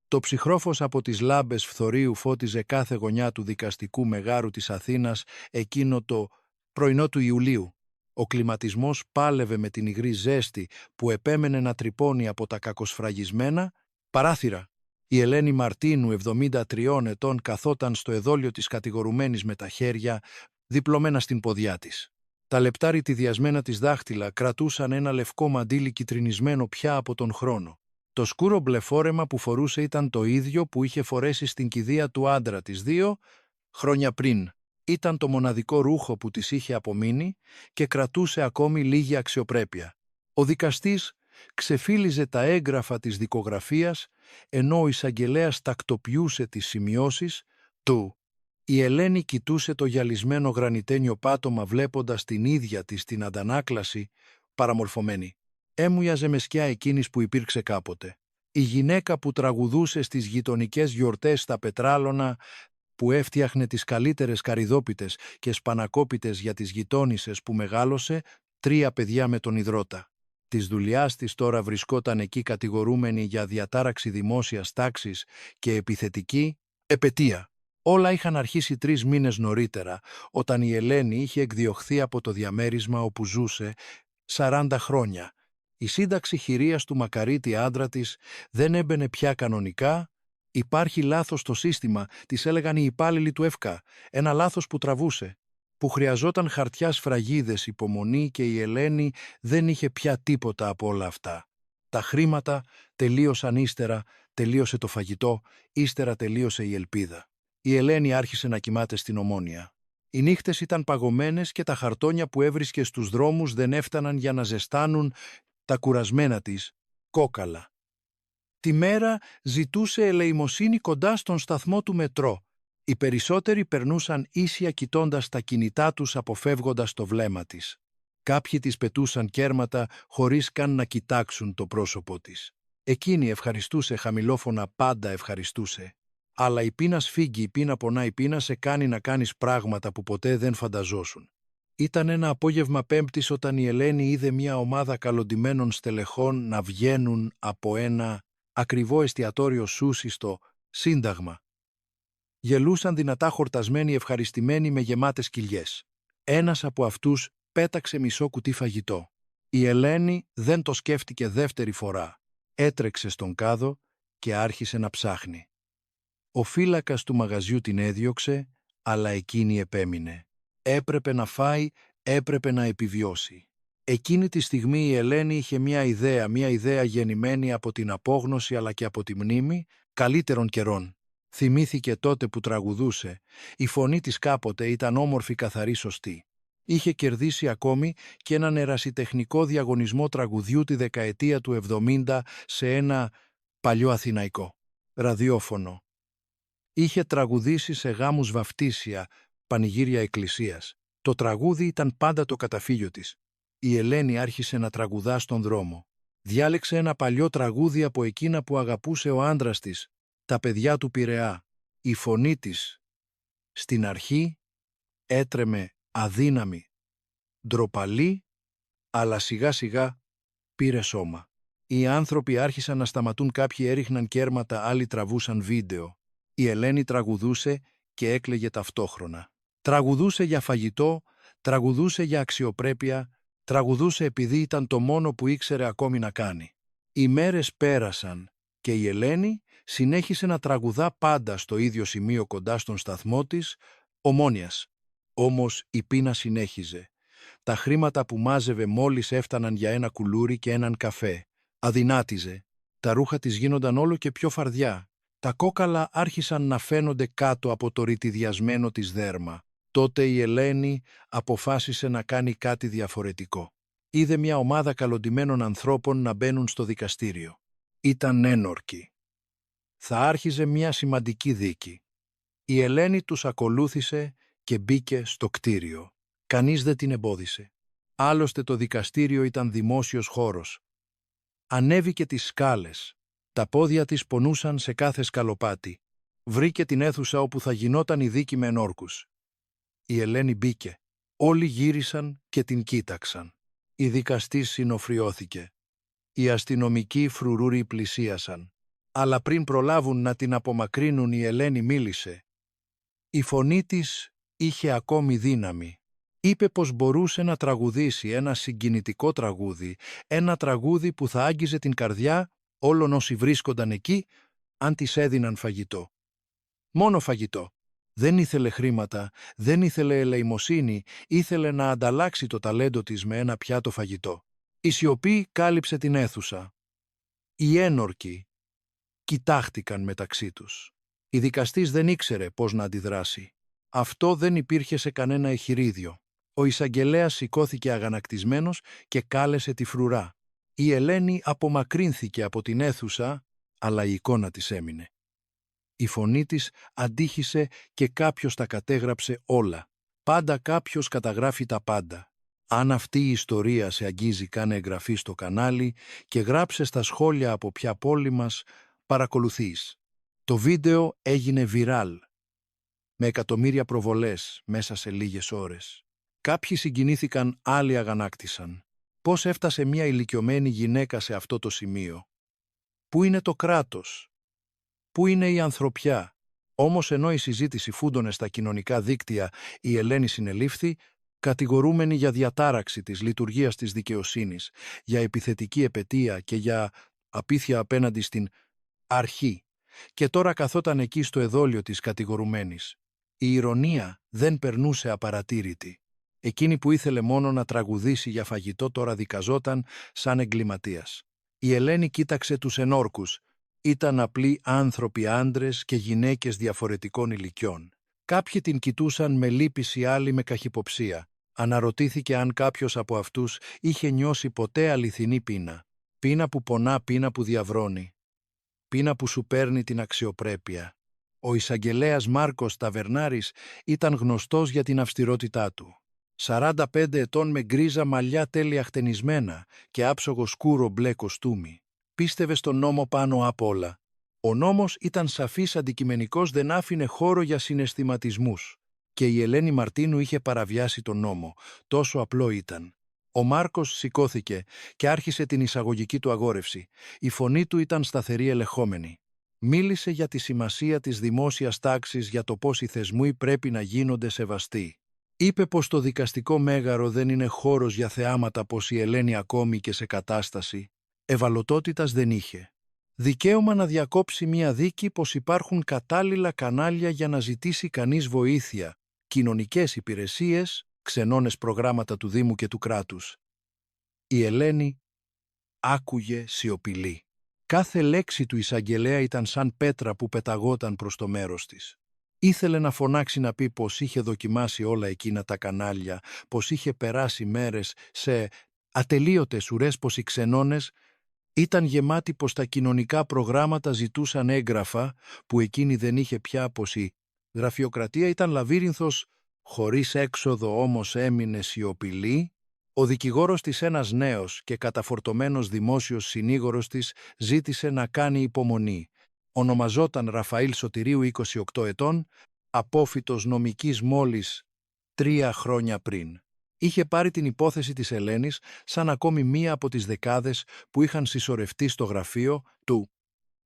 Το ψυχρόφως από τις λάμπες φθορείου φώτιζε κάθε γωνιά του δικαστικού μεγάρου της Αθήνας εκείνο το πρωινό του Ιουλίου. Ο κλιματισμός πάλευε με την υγρή ζέστη που επέμενε να τρυπώνει από τα κακοσφραγισμένα παράθυρα. Η Ελένη Μαρτίνου, 73 ετών, καθόταν στο εδόλιο της κατηγορουμένης με τα χέρια διπλωμένα στην ποδιά της. Τα λεπτά ρητιδιασμένα της δάχτυλα κρατούσαν ένα λευκό μαντίλι κυτρινισμένο πια από τον χρόνο. Το σκούρο μπλε φόρεμα που φορούσε ήταν το ίδιο που είχε φορέσει στην κηδεία του άντρα της 2 χρόνια πριν. Ήταν το μοναδικό ρούχο που της είχε απομείνει και κρατούσε ακόμη λίγη αξιοπρέπεια. Ο δικαστής ξεφύλιζε τα έγγραφα της δικογραφίας, ενώ ο εισαγγελέας τακτοποιούσε τις σημειώσεις του. Η Ελένη κοιτούσε το γυαλισμένο γρανιτένιο πάτωμα βλέποντας την ίδια της την αντανάκλαση παραμορφωμένη. Έμοιαζε με σκιά εκείνης που υπήρξε κάποτε. Η γυναίκα που τραγουδούσε στις γειτονικές γιορτές στα πετράλωνα, που έφτιαχνε τις καλύτερες καρυδόπιτες και σπανακόπιτες για τις γειτόνισσες που μεγάλωσε 3 παιδιά με τον ιδρώτα. Της δουλειάς της τώρα βρισκόταν εκεί κατηγορούμενη για διατάραξη δημόσιας τάξης και επιθετική επετεία. Όλα είχαν αρχίσει 3 μήνες νωρίτερα, όταν η Ελένη είχε εκδιωχθεί από το διαμέρισμα όπου ζούσε 40 χρόνια. Η σύνταξη χειρίας του μακαρίτη άντρα της δεν έμπαινε πια κανονικά. «Υπάρχει λάθος στο σύστημα», της έλεγαν οι υπάλληλοι του ΕΦΚΑ, ένα λάθος που τραβούσε, που χρειαζόταν χαρτιά σφραγίδες, υπομονή, και η Ελένη δεν είχε πια τίποτα από όλα αυτά. Τα χρήματα τελείωσαν ύστερα, τελείωσε το φαγητό, ύστερα τελείωσε η ελπίδα. Η Ελένη άρχισε να κοιμάται στην Ομόνια. Οι νύχτες ήταν παγωμένες και τα χαρτόνια που έβρισκε στους δρόμους δεν έφταναν για να ζεστάνουν τα κουρασμένα της κόκαλα. Τη μέρα ζητούσε ελεημοσύνη κοντά στον σταθμό του μετρό. Οι περισσότεροι περνούσαν ίσια κοιτώντας τα κινητά τους, αποφεύγοντας το βλέμμα της. Κάποιοι της πετούσαν κέρματα χωρίς καν να κοιτάξουν το πρόσωπό της. Εκείνη ευχαριστούσε χαμηλόφωνα, πάντα ευχαριστούσε. Αλλά η πείνα σφίγγει, η πείνα πονά, η πείνα σε κάνει να κάνεις πράγματα που ποτέ δεν φανταζόσουν. Ήταν ένα απόγευμα Πέμπτης όταν η Ελένη είδε μια ομάδα καλοντημένων στελεχών να βγαίνουν από ένα ακριβό εστιατόριο σούσι στο Σύνταγμα. Γελούσαν δυνατά, χορτασμένοι, ευχαριστημένοι, με γεμάτες κοιλιές. Ένας από αυτούς πέταξε μισό κουτί φαγητό. Η Ελένη δεν το σκέφτηκε δεύτερη φορά. Έτρεξε στον κάδο και άρχισε να ψάχνει. Ο φύλακας του μαγαζιού την έδιωξε, αλλά εκείνη επέμεινε. Έπρεπε να φάει, έπρεπε να επιβιώσει. Εκείνη τη στιγμή η Ελένη είχε μια ιδέα γεννημένη από την απόγνωση αλλά και από τη μνήμη καλύτερων καιρών. Θυμήθηκε τότε που τραγουδούσε. Η φωνή της κάποτε ήταν όμορφη, καθαρή, σωστή. Είχε κερδίσει ακόμη και έναν ερασιτεχνικό διαγωνισμό τραγουδιού τη δεκαετία του 70 σε ένα παλιό αθηναϊκό ραδιόφωνο. Είχε τραγουδήσει σε γάμους, βαφτίσια, πανηγύρια εκκλησίας. Το τραγούδι ήταν πάντα το καταφύγιο της. Η Ελένη άρχισε να τραγουδά στον δρόμο. Διάλεξε ένα παλιό τραγούδι από εκείνα που αγαπούσε ο άντρας της, τα παιδιά του Πειραιά. Η φωνή της στην αρχή έτρεμε αδύναμη, ντροπαλή, αλλά σιγά σιγά πήρε σώμα. Οι άνθρωποι άρχισαν να σταματούν, κάποιοι έριχναν κέρματα, άλλοι τραβούσαν βίντεο. Η Ελένη τραγουδούσε και έκλαιγε ταυτόχρονα. Τραγουδούσε για φαγητό, τραγουδούσε για αξιοπρέπεια, τραγουδούσε επειδή ήταν το μόνο που ήξερε ακόμη να κάνει. Οι μέρες πέρασαν και η Ελένη συνέχισε να τραγουδά πάντα στο ίδιο σημείο κοντά στον σταθμό της, Ομόνιας. Όμως η πείνα συνέχιζε. Τα χρήματα που μάζευε μόλις έφταναν για ένα κουλούρι και έναν καφέ. Αδυνάτιζε. Τα ρούχα της γίνονταν όλο και πιο φαρδιά. Τα κόκαλα άρχισαν να φαίνονται κάτω από το ρητιδιασμένο της δέρμα. Τότε η Ελένη αποφάσισε να κάνει κάτι διαφορετικό. Είδε μια ομάδα καλοντημένων ανθρώπων να μπαίνουν στο δικαστήριο. Ήταν ένορκοι. Θα άρχιζε μια σημαντική δίκη. Η Ελένη τους ακολούθησε και μπήκε στο κτίριο. Κανείς δεν την εμπόδισε. Άλλωστε το δικαστήριο ήταν δημόσιος χώρος. Ανέβηκε τις σκάλες. Τα πόδια της πονούσαν σε κάθε σκαλοπάτι. Βρήκε την αίθουσα όπου θα γινόταν η δίκη με ενόρκους. Η Ελένη μπήκε. Όλοι γύρισαν και την κοίταξαν. Η δικαστής συνοφριώθηκε. Οι αστυνομικοί φρουρούροι πλησίασαν. Αλλά πριν προλάβουν να την απομακρύνουν, η Ελένη μίλησε. Η φωνή της είχε ακόμη δύναμη. Είπε πως μπορούσε να τραγουδήσει ένα συγκινητικό τραγούδι, ένα τραγούδι που θα άγγιζε την καρδιά όλων όσοι βρίσκονταν εκεί, αν της έδιναν φαγητό. Μόνο φαγητό. Δεν ήθελε χρήματα, δεν ήθελε ελεημοσύνη, ήθελε να ανταλλάξει το ταλέντο της με ένα πιάτο φαγητό. Η σιωπή κάλυψε την αίθουσα. Οι ένορκοι κοιτάχτηκαν μεταξύ τους. Η δικαστής δεν ήξερε πώς να αντιδράσει. Αυτό δεν υπήρχε σε κανένα εχειρίδιο. Ο εισαγγελέας σηκώθηκε αγανακτισμένος και κάλεσε τη φρουρά. Η Ελένη απομακρύνθηκε από την αίθουσα, αλλά η εικόνα της έμεινε. Η φωνή της αντίχησε και κάποιος τα κατέγραψε όλα. Πάντα κάποιος καταγράφει τα πάντα. Αν αυτή η ιστορία σε αγγίζει, κάνε εγγραφή στο κανάλι και γράψε στα σχόλια από ποια πόλη μας παρακολουθείς. Το βίντεο έγινε βιράλ, με εκατομμύρια προβολές μέσα σε λίγες ώρες. Κάποιοι συγκινήθηκαν, άλλοι αγανάκτησαν. Πώς έφτασε μια ηλικιωμένη γυναίκα σε αυτό το σημείο? Πού είναι το κράτος? Πού είναι η ανθρωπιά? Όμως ενώ η συζήτηση φούντωνε στα κοινωνικά δίκτυα, η Ελένη συνελήφθη, κατηγορούμενη για διατάραξη της λειτουργίας της δικαιοσύνης, για επιθετική επετεία και για απίθεια απέναντι στην αρχή. Και τώρα καθόταν εκεί στο εδόλιο της κατηγορουμένης. Η ηρωνία δεν περνούσε απαρατήρητη. Εκείνη που ήθελε μόνο να τραγουδήσει για φαγητό τώρα δικαζόταν σαν εγκληματίας. Η Ελένη κοίταξε τους ενόρκους. Ήταν απλοί άνθρωποι, άντρες και γυναίκες διαφορετικών ηλικιών. Κάποιοι την κοιτούσαν με λύπηση, άλλοι με καχυποψία. Αναρωτήθηκε αν κάποιος από αυτούς είχε νιώσει ποτέ αληθινή πείνα. Πείνα που πονά, πείνα που διαβρώνει. Πείνα που σου παίρνει την αξιοπρέπεια. Ο εισαγγελέας Μάρκος Ταβερνάρης ήταν γνωστός για την αυστηρότητά του. 45 ετών με γκρίζα μαλλιά τέλεια χτενισμένα και άψογο σκούρο μπλε κοστούμι. Πίστευε στον νόμο πάνω απ' όλα. Ο νόμος ήταν σαφής, αντικειμενικός, δεν άφηνε χώρο για συναισθηματισμούς. Και η Ελένη Μαρτίνου είχε παραβιάσει τον νόμο. Τόσο απλό ήταν. Ο Μάρκος σηκώθηκε και άρχισε την εισαγωγική του αγόρευση. Η φωνή του ήταν σταθερή, ελεγχόμενη. Μίλησε για τη σημασία της δημόσιας τάξης, για το πώς οι θεσμοί πρέπει να γίνονται σεβαστοί. Είπε πως το δικαστικό μέγαρο δεν είναι χώρος για θεάματα, πως η Ελένη ακόμη και σε κατάσταση ευαλωτότητας δεν είχε δικαίωμα να διακόψει μία δίκη, πως υπάρχουν κατάλληλα κανάλια για να ζητήσει κανείς βοήθεια, κοινωνικές υπηρεσίες, ξενώνες προγράμματα του Δήμου και του κράτους. Η Ελένη άκουγε σιωπηλή. Κάθε λέξη του εισαγγελέα ήταν σαν πέτρα που πεταγόταν προς το μέρος της. Ήθελε να φωνάξει, να πει πως είχε δοκιμάσει όλα εκείνα τα κανάλια, πως είχε περάσει μέρες σε ατελείωτες ουρές, πως οι ξενώνες ήταν γεμάτοι, πως τα κοινωνικά προγράμματα ζητούσαν έγγραφα που εκείνη δεν είχε πια, πως η γραφειοκρατία ήταν λαβύρινθος χωρίς έξοδο. Όμως έμεινε σιωπηλή. Ο δικηγόρος της, ένας νέος και καταφορτωμένος δημόσιος συνήγορος της, ζήτησε να κάνει υπομονή. Ονομαζόταν Ραφαήλ Σωτηρίου, 28 ετών, απόφοιτος νομικής μόλις 3 χρόνια πριν. Είχε πάρει την υπόθεση της Ελένης σαν ακόμη μία από τις δεκάδες που είχαν συσσωρευτεί στο γραφείο του.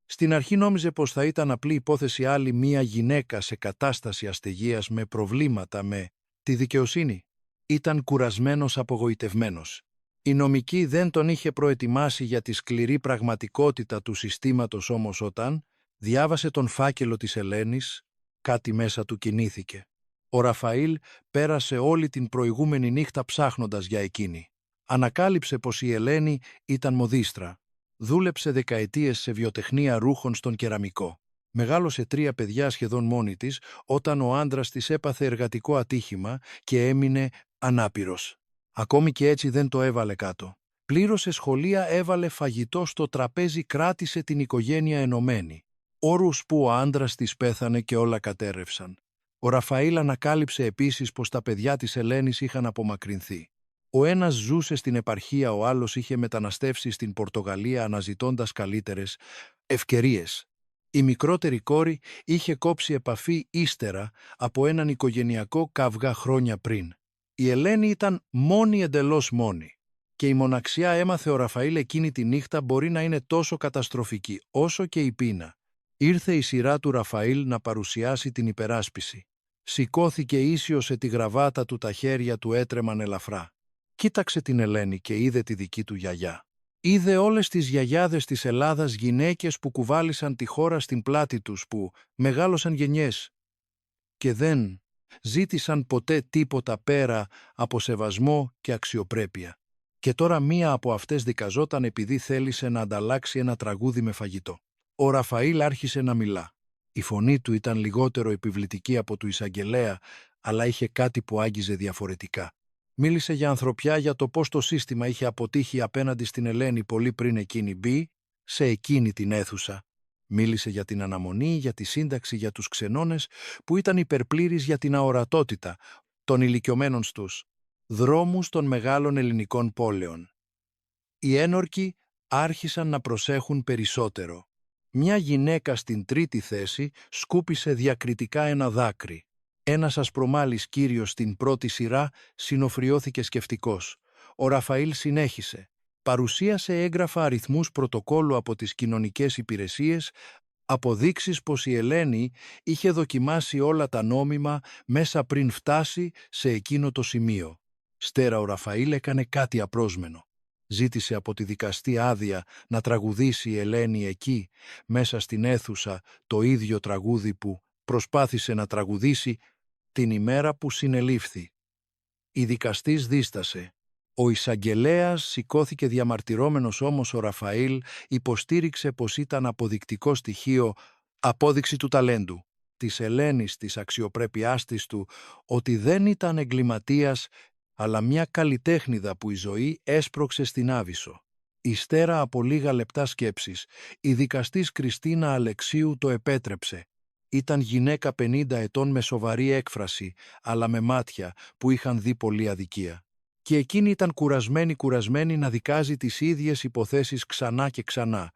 Στην αρχή νόμιζε πως θα ήταν απλή υπόθεση, άλλη μία γυναίκα σε κατάσταση αστεγίας με προβλήματα με τη δικαιοσύνη. Ήταν κουρασμένος, απογοητευμένος. Η νομική δεν τον είχε προετοιμάσει για τη σκληρή πραγματικότητα του συστήματος, όμως όταν διάβασε τον φάκελο της Ελένης, κάτι μέσα του κινήθηκε. Ο Ραφαήλ πέρασε όλη την προηγούμενη νύχτα ψάχνοντας για εκείνη. Ανακάλυψε πως η Ελένη ήταν μοδίστρα. Δούλεψε δεκαετίες σε βιοτεχνία ρούχων στον κεραμικό. Μεγάλωσε 3 παιδιά σχεδόν μόνη της, όταν ο άντρας της έπαθε εργατικό ατύχημα και έμεινε ανάπηρος. Ακόμη και έτσι δεν το έβαλε κάτω. Πλήρωσε σχολεία, έβαλε φαγητό στο τραπέζι, κράτησε την οικογένεια ενωμένη. Όρους που ο άντρας της πέθανε και όλα κατέρρευσαν. Ο Ραφαήλ ανακάλυψε επίσης πως τα παιδιά της Ελένης είχαν απομακρυνθεί. Ο ένας ζούσε στην επαρχία, ο άλλος είχε μεταναστεύσει στην Πορτογαλία αναζητώντας καλύτερες ευκαιρίες. Η μικρότερη κόρη είχε κόψει επαφή ύστερα από έναν οικογενειακό καυγά χρόνια πριν. Η Ελένη ήταν μόνη, εντελώς μόνη. Και η μοναξιά, έμαθε ο Ραφαήλ εκείνη τη νύχτα, μπορεί να είναι τόσο καταστροφική όσο και η πείνα. Ήρθε η σειρά του Ραφαήλ να παρουσιάσει την υπεράσπιση. Σηκώθηκε ίσιος σε τη γραβάτα του, τα χέρια του έτρεμαν ελαφρά. Κοίταξε την Ελένη και είδε τη δική του γιαγιά. Είδε όλες τις γιαγιάδες της Ελλάδας, γυναίκες που κουβάλισαν τη χώρα στην πλάτη τους, που μεγάλωσαν γενιές και δεν ζήτησαν ποτέ τίποτα πέρα από σεβασμό και αξιοπρέπεια. Και τώρα μία από αυτές δικαζόταν επειδή θέλησε να ανταλλάξει ένα τραγούδι με φαγητό. Ο Ραφαήλ άρχισε να μιλά. Η φωνή του ήταν λιγότερο επιβλητική από του εισαγγελέα, αλλά είχε κάτι που άγγιζε διαφορετικά. Μίλησε για ανθρωπιά, για το πώς το σύστημα είχε αποτύχει απέναντι στην Ελένη πολύ πριν εκείνη μπει σε εκείνη την αίθουσα. Μίλησε για την αναμονή, για τη σύνταξη, για τους ξενώνες που ήταν υπερπλήρεις, για την αορατότητα των ηλικιωμένων στους δρόμους των μεγάλων ελληνικών πόλεων. Οι ένορκοι άρχισαν να προσέχουν περισσότερο. Μια γυναίκα στην τρίτη θέση σκούπισε διακριτικά ένα δάκρυ. Ένας ασπρομάλης κύριος στην πρώτη σειρά συνοφριώθηκε σκεφτικός. Ο Ραφαήλ συνέχισε. Παρουσίασε έγγραφα, αριθμούς, πρωτοκόλλου από τις κοινωνικές υπηρεσίες, αποδείξεις πως η Ελένη είχε δοκιμάσει όλα τα νόμιμα μέσα πριν φτάσει σε εκείνο το σημείο. Στέρα ο Ραφαήλ έκανε κάτι απρόσμενο. Ζήτησε από τη δικαστή άδεια να τραγουδήσει η Ελένη εκεί, μέσα στην αίθουσα, το ίδιο τραγούδι που προσπάθησε να τραγουδήσει την ημέρα που συνελήφθη. Η δικαστής δίστασε. Ο εισαγγελέας σηκώθηκε διαμαρτυρόμενος, όμως ο Ραφαήλ υποστήριξε πως ήταν αποδεικτικό στοιχείο, απόδειξη του ταλέντου, της Ελένης, της αξιοπρέπειάς της, του, ότι δεν ήταν εγκληματίας, αλλά μια καλλιτέχνηδα που η ζωή έσπρωξε στην Άβυσσο. Ύστερα από λίγα λεπτά σκέψης, η δικαστής Κριστίνα Αλεξίου το επέτρεψε. Ήταν γυναίκα 50 ετών με σοβαρή έκφραση, αλλά με μάτια που είχαν δει πολλή αδικία. Και εκείνη ήταν κουρασμένη να δικάζει τις ίδιες υποθέσεις ξανά και ξανά.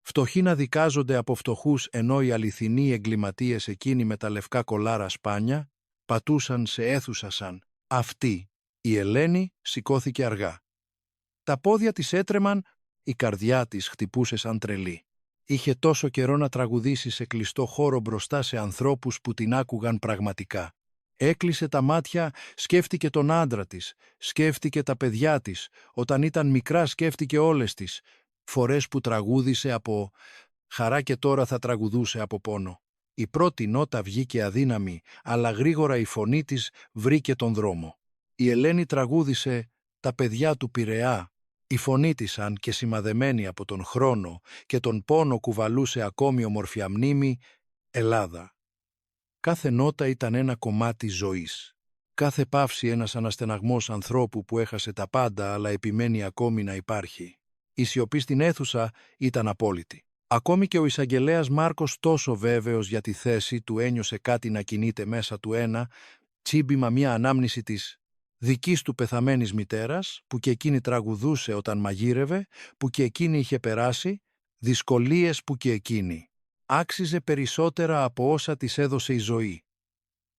Φτωχοί να δικάζονται από φτωχούς, ενώ οι αληθινοί εγκληματίες, εκείνοι με τα λευκά κολάρα σπάνια, πατούσαν σε αίθουσα σαν αυτή. Η Ελένη σηκώθηκε αργά. Τα πόδια της έτρεμαν, η καρδιά της χτυπούσε σαν τρελή. Είχε τόσο καιρό να τραγουδήσει σε κλειστό χώρο μπροστά σε ανθρώπους που την άκουγαν πραγματικά. Έκλεισε τα μάτια, σκέφτηκε τον άντρα της, σκέφτηκε τα παιδιά της, όταν ήταν μικρά σκέφτηκε όλες τις φορές που τραγούδισε από χαρά και τώρα θα τραγουδούσε από πόνο. Η πρώτη νότα βγήκε αδύναμη, αλλά γρήγορα η φωνή της βρήκε τον δρόμο. Η Ελένη τραγούδισε «Τα παιδιά του Πειραιά». Η φωνή της, αν και σημαδεμένη από τον χρόνο και τον πόνο, κουβαλούσε ακόμη ομορφιά μνήμη Ελλάδα. Κάθε νότα ήταν ένα κομμάτι ζωής. Κάθε παύση ένας αναστεναγμός ανθρώπου που έχασε τα πάντα αλλά επιμένει ακόμη να υπάρχει. Η σιωπή στην αίθουσα ήταν απόλυτη. Ακόμη και ο εισαγγελέας Μάρκος, τόσο βέβαιος για τη θέση του, ένιωσε κάτι να κινείται μέσα του, ένα τσίμπημα, μια ανάμνηση της δικής του πεθαμένης μητέρας, που και εκείνη τραγουδούσε όταν μαγείρευε, που και εκείνη είχε περάσει, δυσκολίες που και εκείνη άξιζε περισσότερα από όσα της έδωσε η ζωή.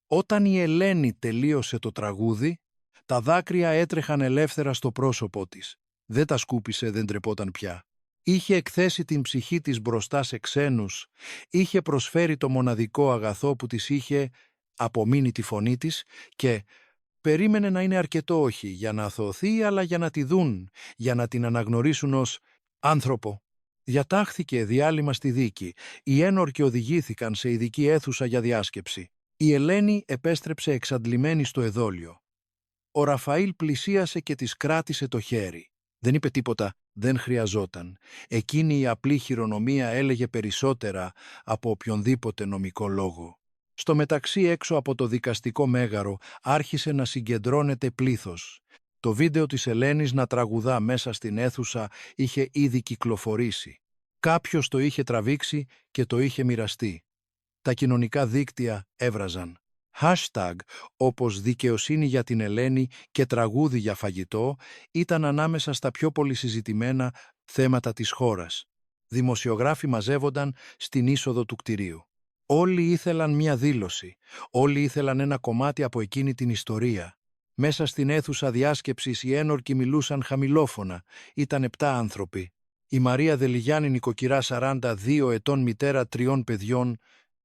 Όταν η Ελένη τελείωσε το τραγούδι, τα δάκρυα έτρεχαν ελεύθερα στο πρόσωπό της. Δεν τα σκούπισε, δεν τρεπόταν πια. Είχε εκθέσει την ψυχή της μπροστά σε ξένους, είχε προσφέρει το μοναδικό αγαθό που της είχε απομείνει, τη φωνή της, και περίμενε να είναι αρκετό, όχι για να αθωωθεί, αλλά για να τη δουν, για να την αναγνωρίσουν ως άνθρωπο. Διατάχθηκε διάλειμμα στη δίκη. Οι ένορκοι οδηγήθηκαν σε ειδική αίθουσα για διάσκεψη. Η Ελένη επέστρεψε εξαντλημένη στο εδόλιο. Ο Ραφαήλ πλησίασε και της κράτησε το χέρι. Δεν είπε τίποτα, δεν χρειαζόταν. Εκείνη η απλή χειρονομία έλεγε περισσότερα από οποιονδήποτε νομικό λόγο. Στο μεταξύ, έξω από το δικαστικό μέγαρο άρχισε να συγκεντρώνεται πλήθος. Το βίντεο της Ελένης να τραγουδά μέσα στην αίθουσα είχε ήδη κυκλοφορήσει. Κάποιος το είχε τραβήξει και το είχε μοιραστεί. Τα κοινωνικά δίκτυα έβραζαν hashtag όπως «Δικαιοσύνη για την Ελένη» και «Τραγούδι για φαγητό» ήταν ανάμεσα στα πιο πολυσυζητημένα θέματα της χώρας. Δημοσιογράφοι μαζεύονταν στην είσοδο του κτηρίου. Όλοι ήθελαν μια δήλωση. Όλοι ήθελαν ένα κομμάτι από εκείνη την ιστορία. Μέσα στην αίθουσα διάσκεψης οι ένορκοι μιλούσαν χαμηλόφωνα. Ήταν 7 άνθρωποι. Η Μαρία Δελιγιάννη νοικοκυρά 42 ετών, μητέρα 3 παιδιών.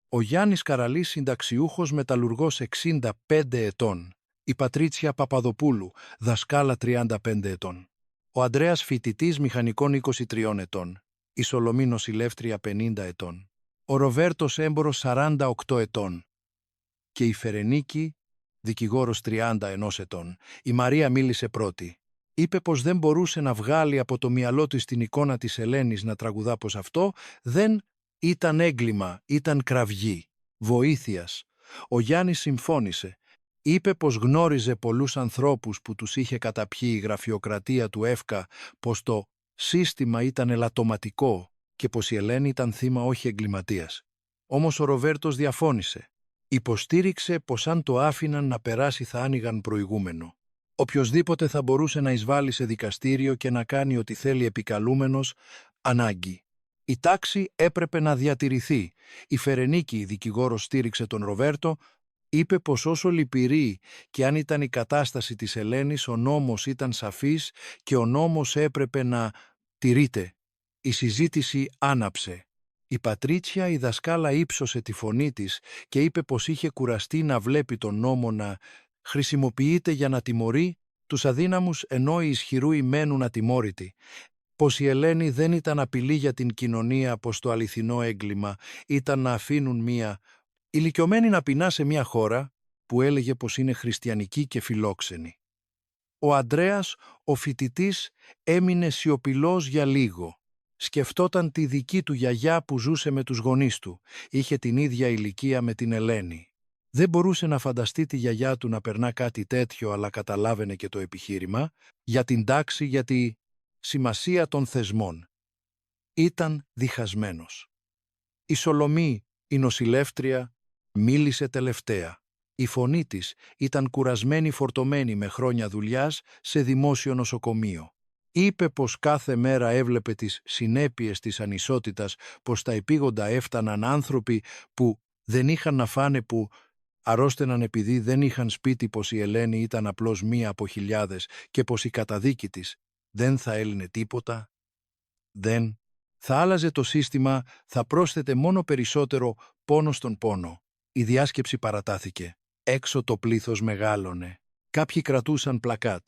Ο Γιάννης Καραλής, συνταξιούχος μεταλλουργός 65 ετών. Η Πατρίτσια Παπαδοπούλου, δασκάλα 35 ετών. Ο Ανδρέας φοιτητής μηχανικών 23 ετών. Η Σολομή νοσηλεύτρια 50 ετών. Ο Ροβέρτος έμπορος 48 ετών. Και η Φερενίκη, δικηγόρος 31 ετών. Η Μαρία μίλησε πρώτη. Είπε πως δεν μπορούσε να βγάλει από το μυαλό της την εικόνα της Ελένης να τραγουδά, πως αυτό δεν ήταν έγκλημα, ήταν κραυγή, βοήθειας. Ο Γιάννης συμφώνησε. Είπε πως γνώριζε πολλούς ανθρώπους που τους είχε καταπιεί η γραφειοκρατία του ΕΦΚΑ, πως το σύστημα ήταν ελαττωματικό και πως η Ελένη ήταν θύμα, όχι εγκληματίας. Όμως ο Ροβέρτος διαφώνησε. Υποστήριξε πως αν το άφηναν να περάσει θα άνοιγαν προηγούμενο. Οποιοσδήποτε θα μπορούσε να εισβάλλει σε δικαστήριο και να κάνει ό,τι θέλει επικαλούμενος, ανάγκη. Η τάξη έπρεπε να διατηρηθεί. Η Φερενίκη, η δικηγόρος, στήριξε τον Ροβέρτο. Είπε πως όσο λυπηρή και αν ήταν η κατάσταση της Ελένης, ο νόμος ήταν σαφής και ο νόμος έπρεπε να τηρείται. Η συζήτηση άναψε. Η Πατρίτσια, η δασκάλα, ύψωσε τη φωνή της και είπε πως είχε κουραστεί να βλέπει τον νόμο να χρησιμοποιείται για να τιμωρεί τους αδύναμους ενώ οι ισχυροί μένουν ατιμόρυτοι. Πως η Ελένη δεν ήταν απειλή για την κοινωνία, πως το αληθινό έγκλημα ήταν να αφήνουν μία ηλικιωμένη να πεινά σε μια χώρα που έλεγε πως είναι χριστιανική και φιλόξενη. Ο Ανδρέας, ο φοιτητής, έμεινε σιωπηλός για λίγο. Σκεφτόταν τη δική του γιαγιά που ζούσε με τους γονείς του. Είχε την ίδια ηλικία με την Ελένη. Δεν μπορούσε να φανταστεί τη γιαγιά του να περνά κάτι τέτοιο, αλλά καταλάβαινε και το επιχείρημα για την τάξη, για τη σημασία των θεσμών. Ήταν διχασμένος. Η Σολομή, η νοσηλεύτρια, μίλησε τελευταία. Η φωνή της ήταν κουρασμένη, φορτωμένη με χρόνια δουλειάς σε δημόσιο νοσοκομείο. Είπε πως κάθε μέρα έβλεπε τις συνέπειες της ανισότητας, πως στα επίγοντα έφταναν άνθρωποι που δεν είχαν να φάνε, που αρρώστεναν επειδή δεν είχαν σπίτι, πως η Ελένη ήταν απλώς μία από χιλιάδες και πως η καταδίκη της δεν θα έλυνε τίποτα. Δεν θα άλλαζε το σύστημα, θα πρόσθετε μόνο περισσότερο πόνο στον πόνο. Η διάσκεψη παρατάθηκε. Έξω το πλήθος μεγάλωνε. Κάποιοι κρατούσαν πλακάτ.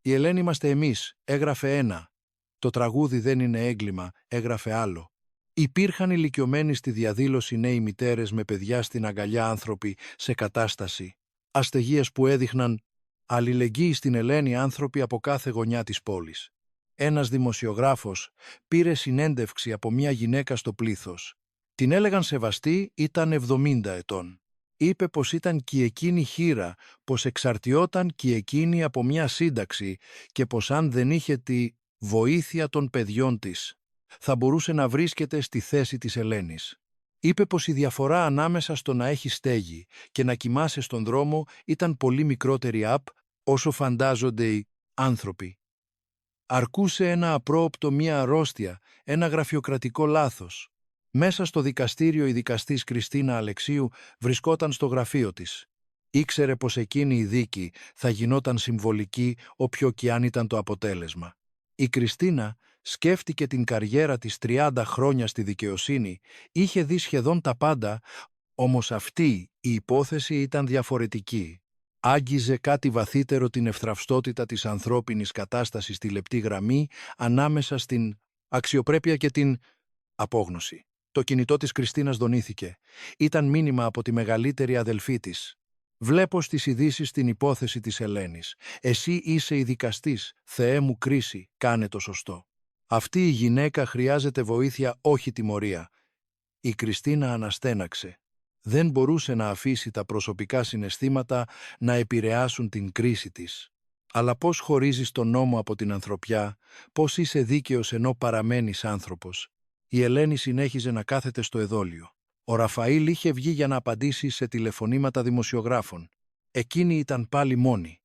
«Η Ελένη είμαστε εμείς», έγραφε ένα. «Το τραγούδι δεν είναι έγκλημα», έγραφε άλλο. Υπήρχαν ηλικιωμένοι στη διαδήλωση, νέοι μητέρες με παιδιά στην αγκαλιά, άνθρωποι σε κατάσταση αστεγίας που έδειχναν αλληλεγγύη στην Ελένη, άνθρωποι από κάθε γωνιά της πόλης. Ένας δημοσιογράφος πήρε συνέντευξη από μια γυναίκα στο πλήθος. Την έλεγαν σεβαστή, ήταν 70 ετών. Είπε πως ήταν και εκείνη χήρα, πως εξαρτιόταν και εκείνη από μια σύνταξη και πως αν δεν είχε τη βοήθεια των παιδιών της, θα μπορούσε να βρίσκεται στη θέση της Ελένης. Είπε πως η διαφορά ανάμεσα στο να έχει στέγη και να κοιμάσαι στον δρόμο ήταν πολύ μικρότερη όσο φαντάζονται οι άνθρωποι. Αρκούσε ένα απρόοπτο, μια αρρώστια, ένα γραφειοκρατικό λάθος. Μέσα στο δικαστήριο η δικαστής Κριστίνα Αλεξίου βρισκόταν στο γραφείο της. Ήξερε πως εκείνη η δίκη θα γινόταν συμβολική, όποιο και αν ήταν το αποτέλεσμα. Η Κριστίνα σκέφτηκε την καριέρα της 30 χρόνια στη δικαιοσύνη, είχε δει σχεδόν τα πάντα, όμως αυτή η υπόθεση ήταν διαφορετική. Άγγιζε κάτι βαθύτερο, την ευθραυστότητα της ανθρώπινης κατάστασης στη λεπτή γραμμή ανάμεσα στην αξιοπρέπεια και την απόγνωση. Το κινητό της Κριστίνας δονήθηκε. Ήταν μήνυμα από τη μεγαλύτερη αδελφή της. «Βλέπω στις ειδήσεις την υπόθεση της Ελένης. Εσύ είσαι η δικαστής. Θεέ μου, κρίση, κάνε το σωστό. Αυτή η γυναίκα χρειάζεται βοήθεια, όχι τιμωρία». Η Κριστίνα αναστέναξε. Δεν μπορούσε να αφήσει τα προσωπικά συναισθήματα να επηρεάσουν την κρίση της. Αλλά πώς χωρίζεις τον νόμο από την ανθρωπιά, πώς είσαι δίκαιος ενώ παραμένεις άνθρωπος. Η Ελένη συνέχιζε να κάθεται στο εδόλιο. Ο Ραφαήλ είχε βγει για να απαντήσει σε τηλεφωνήματα δημοσιογράφων. Εκείνη ήταν πάλι μόνη.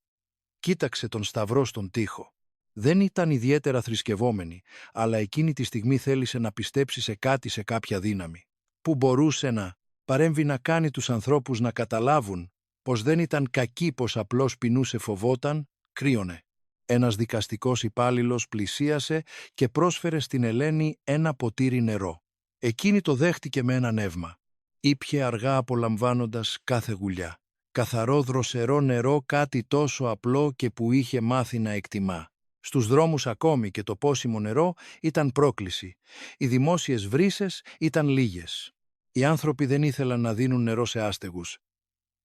Κοίταξε τον σταυρό στον τοίχο. Δεν ήταν ιδιαίτερα θρησκευόμενη, αλλά εκείνη τη στιγμή θέλησε να πιστέψει σε κάτι, σε κάποια δύναμη, που μπορούσε να παρέμβει, να κάνει τους ανθρώπους να καταλάβουν πως δεν ήταν κακή, πως απλώς πεινούσε, φοβόταν, κρύωνε. Ένας δικαστικός υπάλληλος πλησίασε και πρόσφερε στην Ελένη ένα ποτήρι νερό. Εκείνη το δέχτηκε με ένα νεύμα. Ήπιε αργά, απολαμβάνοντας κάθε γουλιά. Καθαρό δροσερό νερό, κάτι τόσο απλό και που είχε μάθει να εκτιμά. Στους δρόμους ακόμη και το πόσιμο νερό ήταν πρόκληση. Οι δημόσιες βρύσες ήταν λίγες. Οι άνθρωποι δεν ήθελαν να δίνουν νερό σε άστεγους.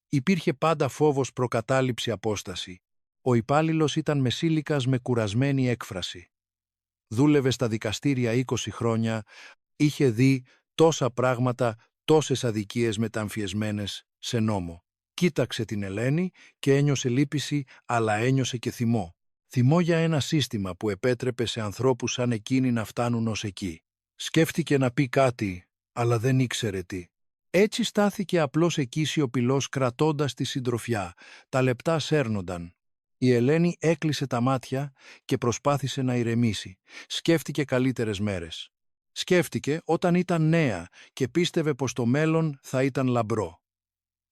Υπήρχε πάντα φόβος, προκατάληψη, απόσταση. Ο υπάλληλος ήταν μεσήλικας με κουρασμένη έκφραση. Δούλευε στα δικαστήρια 20 χρόνια, είχε δει τόσα πράγματα, τόσες αδικίες μεταμφιεσμένες σε νόμο. Κοίταξε την Ελένη και ένιωσε λύπηση, αλλά ένιωσε και θυμό. Θυμό για ένα σύστημα που επέτρεπε σε ανθρώπους σαν εκείνη να φτάνουν ως εκεί. Σκέφτηκε να πει κάτι, αλλά δεν ήξερε τι. Έτσι στάθηκε απλώς εκεί σιωπηλός, κρατώντας τη συντροφιά. Τα λεπτά σέρνονταν. Η Ελένη έκλεισε τα μάτια και προσπάθησε να ηρεμήσει. Σκέφτηκε καλύτερες μέρες. Σκέφτηκε όταν ήταν νέα και πίστευε πως το μέλλον θα ήταν λαμπρό.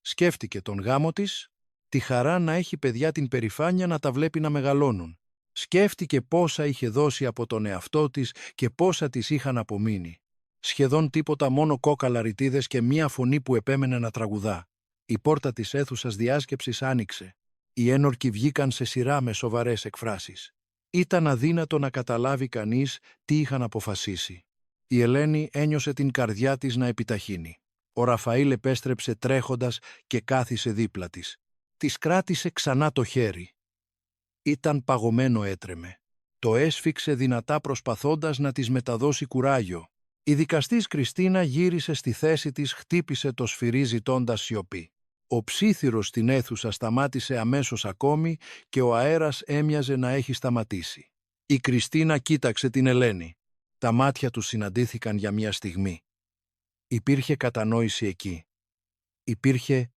Σκέφτηκε τον γάμο της, τη χαρά να έχει παιδιά, την περηφάνεια να τα βλέπει να μεγαλώνουν. Σκέφτηκε πόσα είχε δώσει από τον εαυτό της και πόσα της είχαν απομείνει. Σχεδόν τίποτα, μόνο κόκαλα ρητίδες και μία φωνή που επέμενε να τραγουδά. Η πόρτα της αίθουσας διάσκεψης άνοιξε. Οι ένορκοι βγήκαν σε σειρά με σοβαρές εκφράσεις. Ήταν αδύνατο να καταλάβει κανείς τι είχαν αποφασίσει. Η Ελένη ένιωσε την καρδιά της να επιταχύνει. Ο Ραφαήλ επέστρεψε τρέχοντας και κάθισε δίπλα της. Της κράτησε ξανά το χέρι. Ήταν παγωμένο, έτρεμε. Το έσφιξε δυνατά προσπαθώντας να της μεταδώσει κουράγιο. Η δικαστής Κριστίνα γύρισε στη θέση της, χτύπησε το σφυρί ζητώντας σιωπή. Ο ψίθυρος στην αίθουσα σταμάτησε αμέσως ακόμη και ο αέρας έμοιαζε να έχει σταματήσει. Η Κριστίνα κοίταξε την Ελένη. Τα μάτια τους συναντήθηκαν για μια στιγμή. Υπήρχε κατανόηση εκεί. Υπήρχε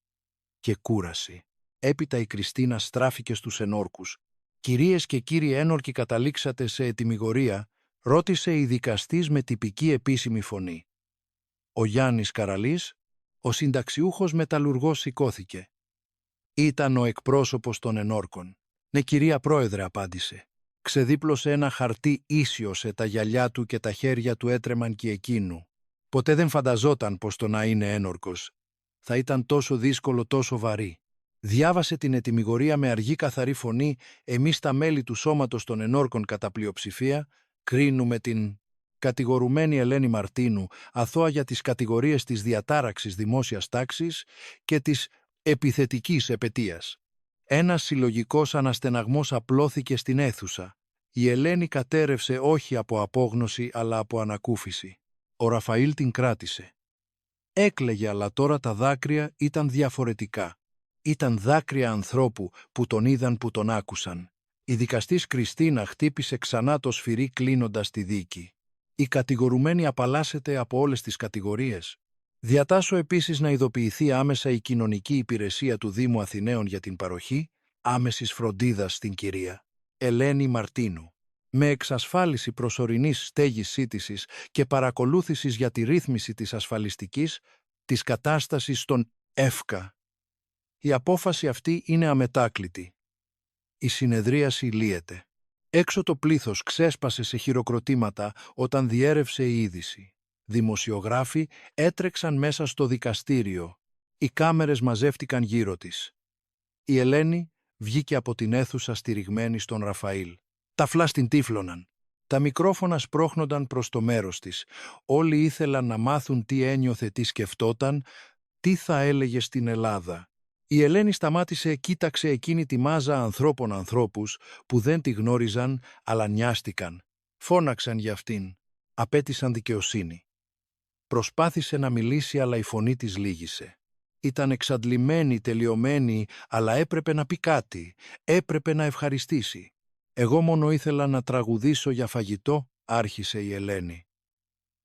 και κούραση. Έπειτα η Κριστίνα στράφηκε στους ενόρκους. «Κυρίες και κύριοι ένορκοι, καταλήξατε σε ετυμηγορία?» ρώτησε η δικαστής με τυπική επίσημη φωνή. Ο Γιάννης Καραλής, ο συνταξιούχος μεταλλουργός, σηκώθηκε. Ήταν ο εκπρόσωπος των ενόρκων. «Ναι, κυρία Πρόεδρε», απάντησε. Ξεδίπλωσε ένα χαρτί, ίσιοσε τα γυαλιά του και τα χέρια του έτρεμαν και εκείνου. Ποτέ δεν φανταζόταν πως το να είναι ένορκος θα ήταν τόσο δύσκολο, τόσο βαρύ. Διάβασε την ετυμηγορία με αργή καθαρή φωνή. «Εμείς τα μέλη του Σώματος των Ενόρκων κατά πλειοψηφία κρίνουμε την κατηγορουμένη Ελένη Μαρτίνου αθώα για τις κατηγορίες της διατάραξης δημόσιας τάξης και της επιθετικής επετείας». Ένας συλλογικός αναστεναγμός απλώθηκε στην αίθουσα. Η Ελένη κατέρευσε όχι από απόγνωση αλλά από ανακούφιση. Ο Ραφαήλ την κράτησε. Έκλαιγε, αλλά τώρα τα δάκρυα ήταν διαφορετικά. Ήταν δάκρυα ανθρώπου που τον είδαν, που τον άκουσαν. Η δικαστής Κριστίνα χτύπησε ξανά το σφυρί, κλείνοντας τη δίκη. Η κατηγορουμένη απαλλάσσεται από όλες τις κατηγορίες. Διατάσσω επίσης να ειδοποιηθεί άμεσα η κοινωνική υπηρεσία του Δήμου Αθηναίων για την παροχή άμεσης φροντίδας στην κυρία Ελένη Μαρτίνου, με εξασφάλιση προσωρινής στέγης σύντησης και παρακολούθησης για τη ρύθμιση της ασφαλιστικής της κατάστασης στον ΕΦΚΑ. Η απόφαση αυτή είναι αμετάκλητη. Η συνεδρίαση λύεται. Έξω το πλήθος ξέσπασε σε χειροκροτήματα όταν διέρευσε η είδηση. Δημοσιογράφοι έτρεξαν μέσα στο δικαστήριο. Οι κάμερες μαζεύτηκαν γύρω της. Η Ελένη βγήκε από την αίθουσα στηριγμένη στον Ραφαήλ. Τα φλας την τύφλωναν. Τα μικρόφωνα σπρώχνονταν προς το μέρος της. Όλοι ήθελαν να μάθουν τι ένιωθε, τι σκεφτόταν, τι θα έλεγε στην Ελλάδα. Η Ελένη σταμάτησε, κοίταξε εκείνη τη μάζα ανθρώπους που δεν τη γνώριζαν αλλά νοιάστηκαν. Φώναξαν για αυτήν. Απέτησαν δικαιοσύνη. Προσπάθησε να μιλήσει, αλλά η φωνή της λύγησε. Ήταν εξαντλημένη, τελειωμένη, αλλά έπρεπε να πει κάτι. Έπρεπε να ευχαριστήσει. «Εγώ μόνο ήθελα να τραγουδήσω για φαγητό», άρχισε η Ελένη.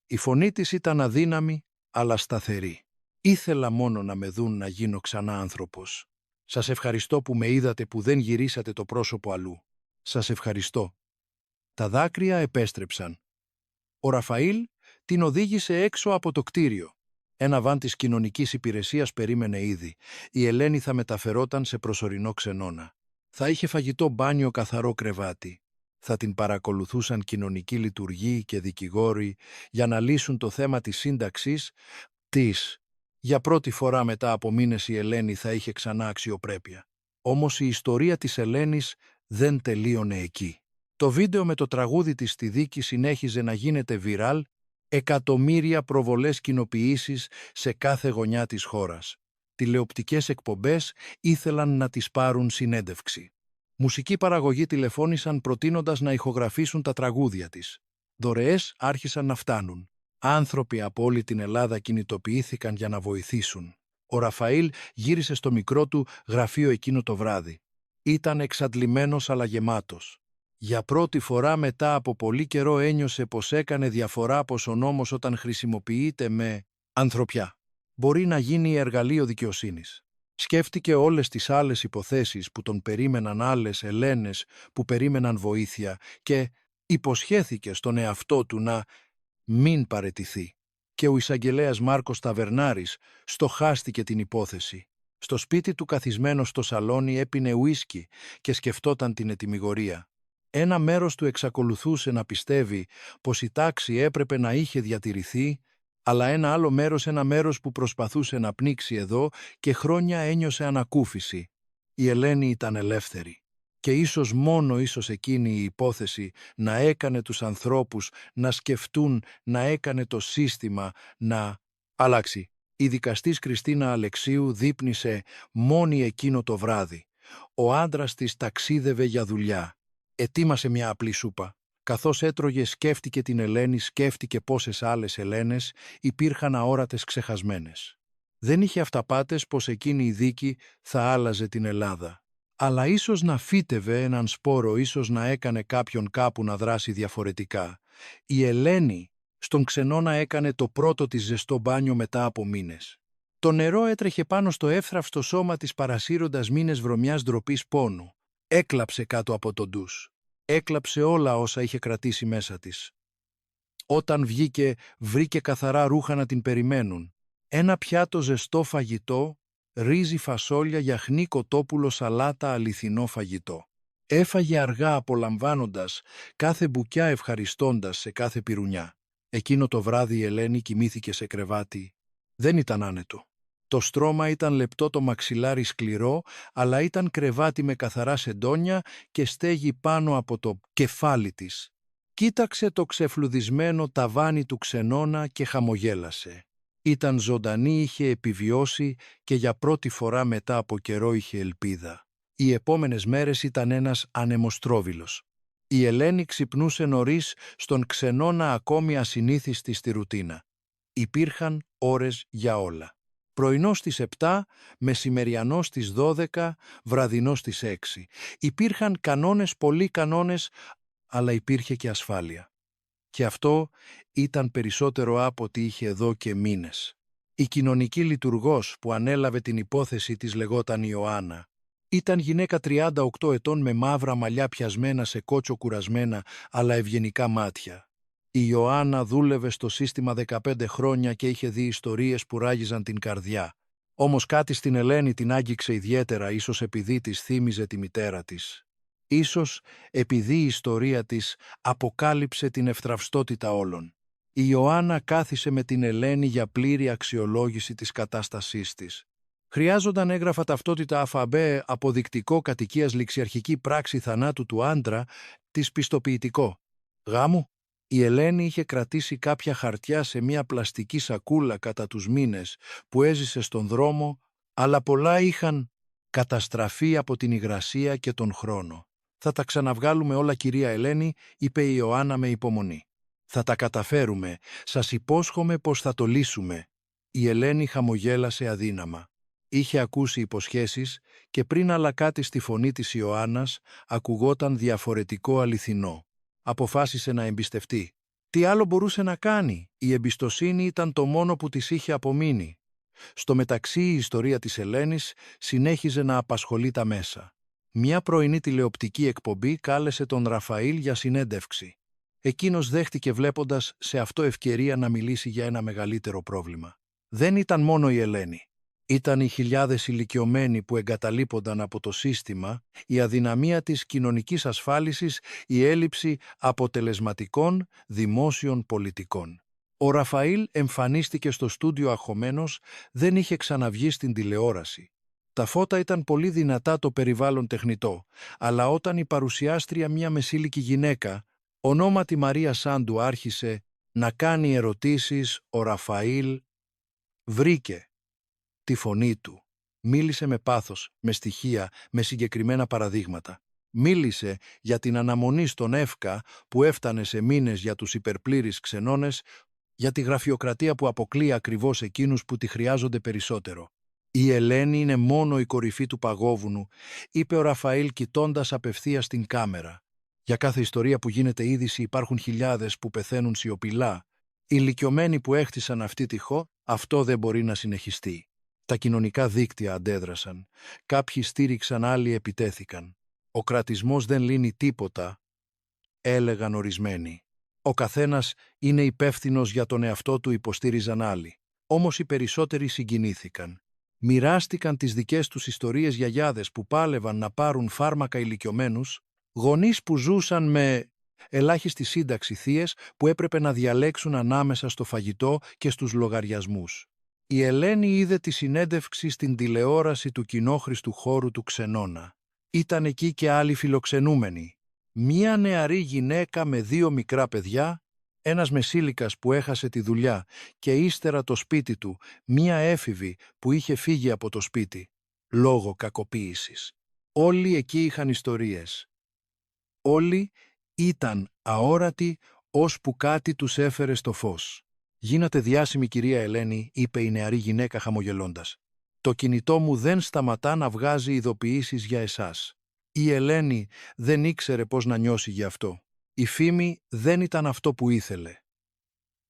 Η φωνή της ήταν αδύναμη, αλλά σταθερή. «Ήθελα μόνο να με δουν να γίνω ξανά άνθρωπος. Σας ευχαριστώ που με είδατε, που δεν γυρίσατε το πρόσωπο αλλού. Σας ευχαριστώ». Τα δάκρυα επέστρεψαν. Ο Ραφαήλ την οδήγησε έξω από το κτίριο. Ένα βαν της κοινωνικής υπηρεσίας περίμενε ήδη. Η Ελένη θα μεταφερόταν σε προσωρινό ξενώνα. Θα είχε φαγητό, μπάνιο, καθαρό κρεβάτι. Θα την παρακολουθούσαν κοινωνικοί λειτουργοί και δικηγόροι για να λύσουν το θέμα της σύνταξης της. Για πρώτη φορά μετά από μήνες η Ελένη θα είχε ξανά αξιοπρέπεια. Όμως η ιστορία της Ελένης δεν τελείωνε εκεί. Το βίντεο με το τραγούδι της στη δίκη συνέχιζε να γίνεται viral, εκατομμύρια προβολές κοινοποιήσεις σε κάθε γωνιά της χώρας. Τηλεοπτικές εκπομπές ήθελαν να της πάρουν συνέντευξη. Μουσική παραγωγή τηλεφώνησαν προτείνοντας να ηχογραφήσουν τα τραγούδια της. Δωρεές άρχισαν να φτάνουν. Άνθρωποι από όλη την Ελλάδα κινητοποιήθηκαν για να βοηθήσουν. Ο Ραφαήλ γύρισε στο μικρό του γραφείο εκείνο το βράδυ. Ήταν εξαντλημένος αλλά γεμάτος. Για πρώτη φορά μετά από πολύ καιρό ένιωσε πως έκανε διαφορά, πως ο νόμος όταν χρησιμοποιείται με ανθρωπιά μπορεί να γίνει εργαλείο δικαιοσύνης. Σκέφτηκε όλες τις άλλες υποθέσεις που τον περίμεναν, άλλες Ελένες που περίμεναν βοήθεια και υποσχέθηκε στον εαυτό του να μην παραιτηθεί. Και ο εισαγγελέας Μάρκος Ταβερνάρης στοχάστηκε την υπόθεση. Στο σπίτι του καθισμένος στο σαλόνι έπινε ουίσκι και σκεφτόταν την ετυμηγορία. Ένα μέρος του εξακολουθούσε να πιστεύει πως η τάξη έπρεπε να είχε διατηρηθεί, αλλά ένα άλλο μέρος, ένα μέρος που προσπαθούσε να πνίξει εδώ και χρόνια ένιωσε ανακούφιση. Η Ελένη ήταν ελεύθερη. Και ίσως μόνο εκείνη η υπόθεση να έκανε τους ανθρώπους να σκεφτούν, να έκανε το σύστημα να αλλάξει. Η δικαστής Κριστίνα Αλεξίου δείπνησε μόνη εκείνο το βράδυ. Ο άντρας της ταξίδευε για δουλειά. Ετοίμασε μια απλή σούπα. Καθώς έτρωγε σκέφτηκε την Ελένη, σκέφτηκε πόσες άλλες Ελένες υπήρχαν αόρατες, ξεχασμένες. Δεν είχε αυταπάτες πως εκείνη η δίκη θα άλλαζε την Ελλάδα. Αλλά ίσως να φύτευε έναν σπόρο, ίσως να έκανε κάποιον κάπου να δράσει διαφορετικά. Η Ελένη στον ξενώνα έκανε το πρώτο της ζεστό μπάνιο μετά από μήνες. Το νερό έτρεχε πάνω στο εύθραυστο σώμα της παρασύροντας μήνες βρωμιάς, ντροπής, πόνου. Έκλαψε κάτω από τον ντους. Έκλαψε όλα όσα είχε κρατήσει μέσα της. Όταν βγήκε, βρήκε καθαρά ρούχα να την περιμένουν. Ένα πιάτο ζεστό φαγητό, ρύζι, φασόλια, γιαχνί, κοτόπουλο, σαλάτα, αληθινό φαγητό. Έφαγε αργά, απολαμβάνοντας κάθε μπουκιά, ευχαριστώντας σε κάθε πυρουνιά. Εκείνο το βράδυ η Ελένη κοιμήθηκε σε κρεβάτι. Δεν ήταν άνετο. Το στρώμα ήταν λεπτό, το μαξιλάρι σκληρό, αλλά ήταν κρεβάτι με καθαρά σεντόνια και στέγη πάνω από το κεφάλι της. Κοίταξε το ξεφλουδισμένο ταβάνι του ξενώνα και χαμογέλασε. Ήταν ζωντανή, είχε επιβιώσει και για πρώτη φορά μετά από καιρό είχε ελπίδα. Οι επόμενες μέρες ήταν ένας ανεμοστρόβιλος. Η Ελένη ξυπνούσε νωρίς στον ξενώνα, ακόμη ασυνήθιστη στη ρουτίνα. Υπήρχαν ώρες για όλα. Πρωινό στις 7, μεσημεριανό στις 12, βραδινό στις 6. Υπήρχαν κανόνες, πολλοί κανόνες, αλλά υπήρχε και ασφάλεια. Και αυτό ήταν περισσότερο από ό,τι είχε εδώ και μήνες. Η κοινωνική λειτουργός που ανέλαβε την υπόθεση της λεγόταν Ιωάννα. Ήταν γυναίκα 38 ετών με μαύρα μαλλιά πιασμένα σε κότσο, κουρασμένα αλλά ευγενικά μάτια. Η Ιωάννα δούλευε στο σύστημα 15 χρόνια και είχε δει ιστορίες που ράγιζαν την καρδιά. Όμως κάτι στην Ελένη την άγγιξε ιδιαίτερα, ίσως επειδή της θύμιζε τη μητέρα της. Ίσως επειδή η ιστορία της αποκάλυψε την ευθραυστότητα όλων. Η Ιωάννα κάθισε με την Ελένη για πλήρη αξιολόγηση της κατάστασής της. Χρειάζονταν έγγραφα ταυτότητα, αφαμπέ, αποδεικτικό κατοικίας, ληξιαρχική πράξη θανάτου του άντρα, της πιστοποιητικό. Γάμου. Η Ελένη είχε κρατήσει κάποια χαρτιά σε μια πλαστική σακούλα κατά τους μήνες που έζησε στον δρόμο, αλλά πολλά είχαν καταστραφεί από την υγρασία και τον χρόνο. «Θα τα ξαναβγάλουμε όλα, κυρία Ελένη», είπε η Ιωάννα με υπομονή. «Θα τα καταφέρουμε, σας υπόσχομαι πως θα το λύσουμε». Η Ελένη χαμογέλασε αδύναμα. Είχε ακούσει υποσχέσεις και πριν αλλά κάτι στη φωνή της Ιωάννας ακουγόταν διαφορετικό, αληθινό. Αποφάσισε να εμπιστευτεί. Τι άλλο μπορούσε να κάνει? Η εμπιστοσύνη ήταν το μόνο που της είχε απομείνει. Στο μεταξύ η ιστορία της Ελένης συνέχιζε να απασχολεί τα μέσα. Μια πρωινή τηλεοπτική εκπομπή κάλεσε τον Ραφαήλ για συνέντευξη. Εκείνος δέχτηκε βλέποντας σε αυτό ευκαιρία να μιλήσει για ένα μεγαλύτερο πρόβλημα. Δεν ήταν μόνο η Ελένη. Ήταν οι χιλιάδες ηλικιωμένοι που εγκαταλείπονταν από το σύστημα, η αδυναμία της κοινωνικής ασφάλισης, η έλλειψη αποτελεσματικών δημόσιων πολιτικών. Ο Ραφαήλ εμφανίστηκε στο στούντιο αγχωμένος, δεν είχε ξαναβγεί στην τηλεόραση. Τα φώτα ήταν πολύ δυνατά, το περιβάλλον τεχνητό, αλλά όταν η παρουσιάστρια, μια μεσήλικη γυναίκα, ονόματι Μαρία Σάντου, άρχισε να κάνει ερωτήσεις, ο Ραφαήλ βρήκε τη φωνή του. Μίλησε με πάθος, με στοιχεία, με συγκεκριμένα παραδείγματα. Μίλησε για την αναμονή στον ΕΦΚΑ που έφτανε σε μήνες για τους υπερπλήρεις ξενώνες, για τη γραφειοκρατία που αποκλεί ακριβώς εκείνους που τη χρειάζονται περισσότερο. «Η Ελένη είναι μόνο η κορυφή του παγόβουνου», είπε ο Ραφαήλ κοιτώντας απευθείας στην κάμερα. «Για κάθε ιστορία που γίνεται είδηση υπάρχουν χιλιάδες που πεθαίνουν σιωπηλά. Οι ηλικιωμένοι που έχτισαν αυτή τη χώρα, αυτό δεν μπορεί να συνεχιστεί». Τα κοινωνικά δίκτυα αντέδρασαν. Κάποιοι στήριξαν, άλλοι επιτέθηκαν. «Ο κρατισμός δεν λύνει τίποτα», έλεγαν ορισμένοι. «Ο καθένας είναι υπεύθυνος για τον εαυτό του», υποστήριζαν άλλοι. Όμως οι περισσότεροι συγκινήθηκαν. Μοιράστηκαν τις δικές τους ιστορίες, γιαγιάδες που πάλευαν να πάρουν φάρμακα ηλικιωμένους, γονείς που ζούσαν με ελάχιστη σύνταξη, θείες που έπρεπε να διαλέξουν ανάμεσα στο φαγητό και στους λογαριασμούς. Η Ελένη είδε τη συνέντευξη στην τηλεόραση του κοινόχρηστου χώρου του Ξενώνα. Ήταν εκεί και άλλοι φιλοξενούμενοι. Μία νεαρή γυναίκα με 2 μικρά παιδιά, ένας μεσήλικας που έχασε τη δουλειά και ύστερα το σπίτι του, μία έφηβη που είχε φύγει από το σπίτι, λόγω κακοποίησης. Όλοι εκεί είχαν ιστορίες. Όλοι ήταν αόρατοι, ώσπου κάτι τους έφερε στο φως. «Γίνατε διάσημη, κυρία Ελένη», είπε η νεαρή γυναίκα χαμογελώντας. «Το κινητό μου δεν σταματά να βγάζει ειδοποιήσεις για εσάς». Η Ελένη δεν ήξερε πώς να νιώσει γι' αυτό. Η φήμη δεν ήταν αυτό που ήθελε.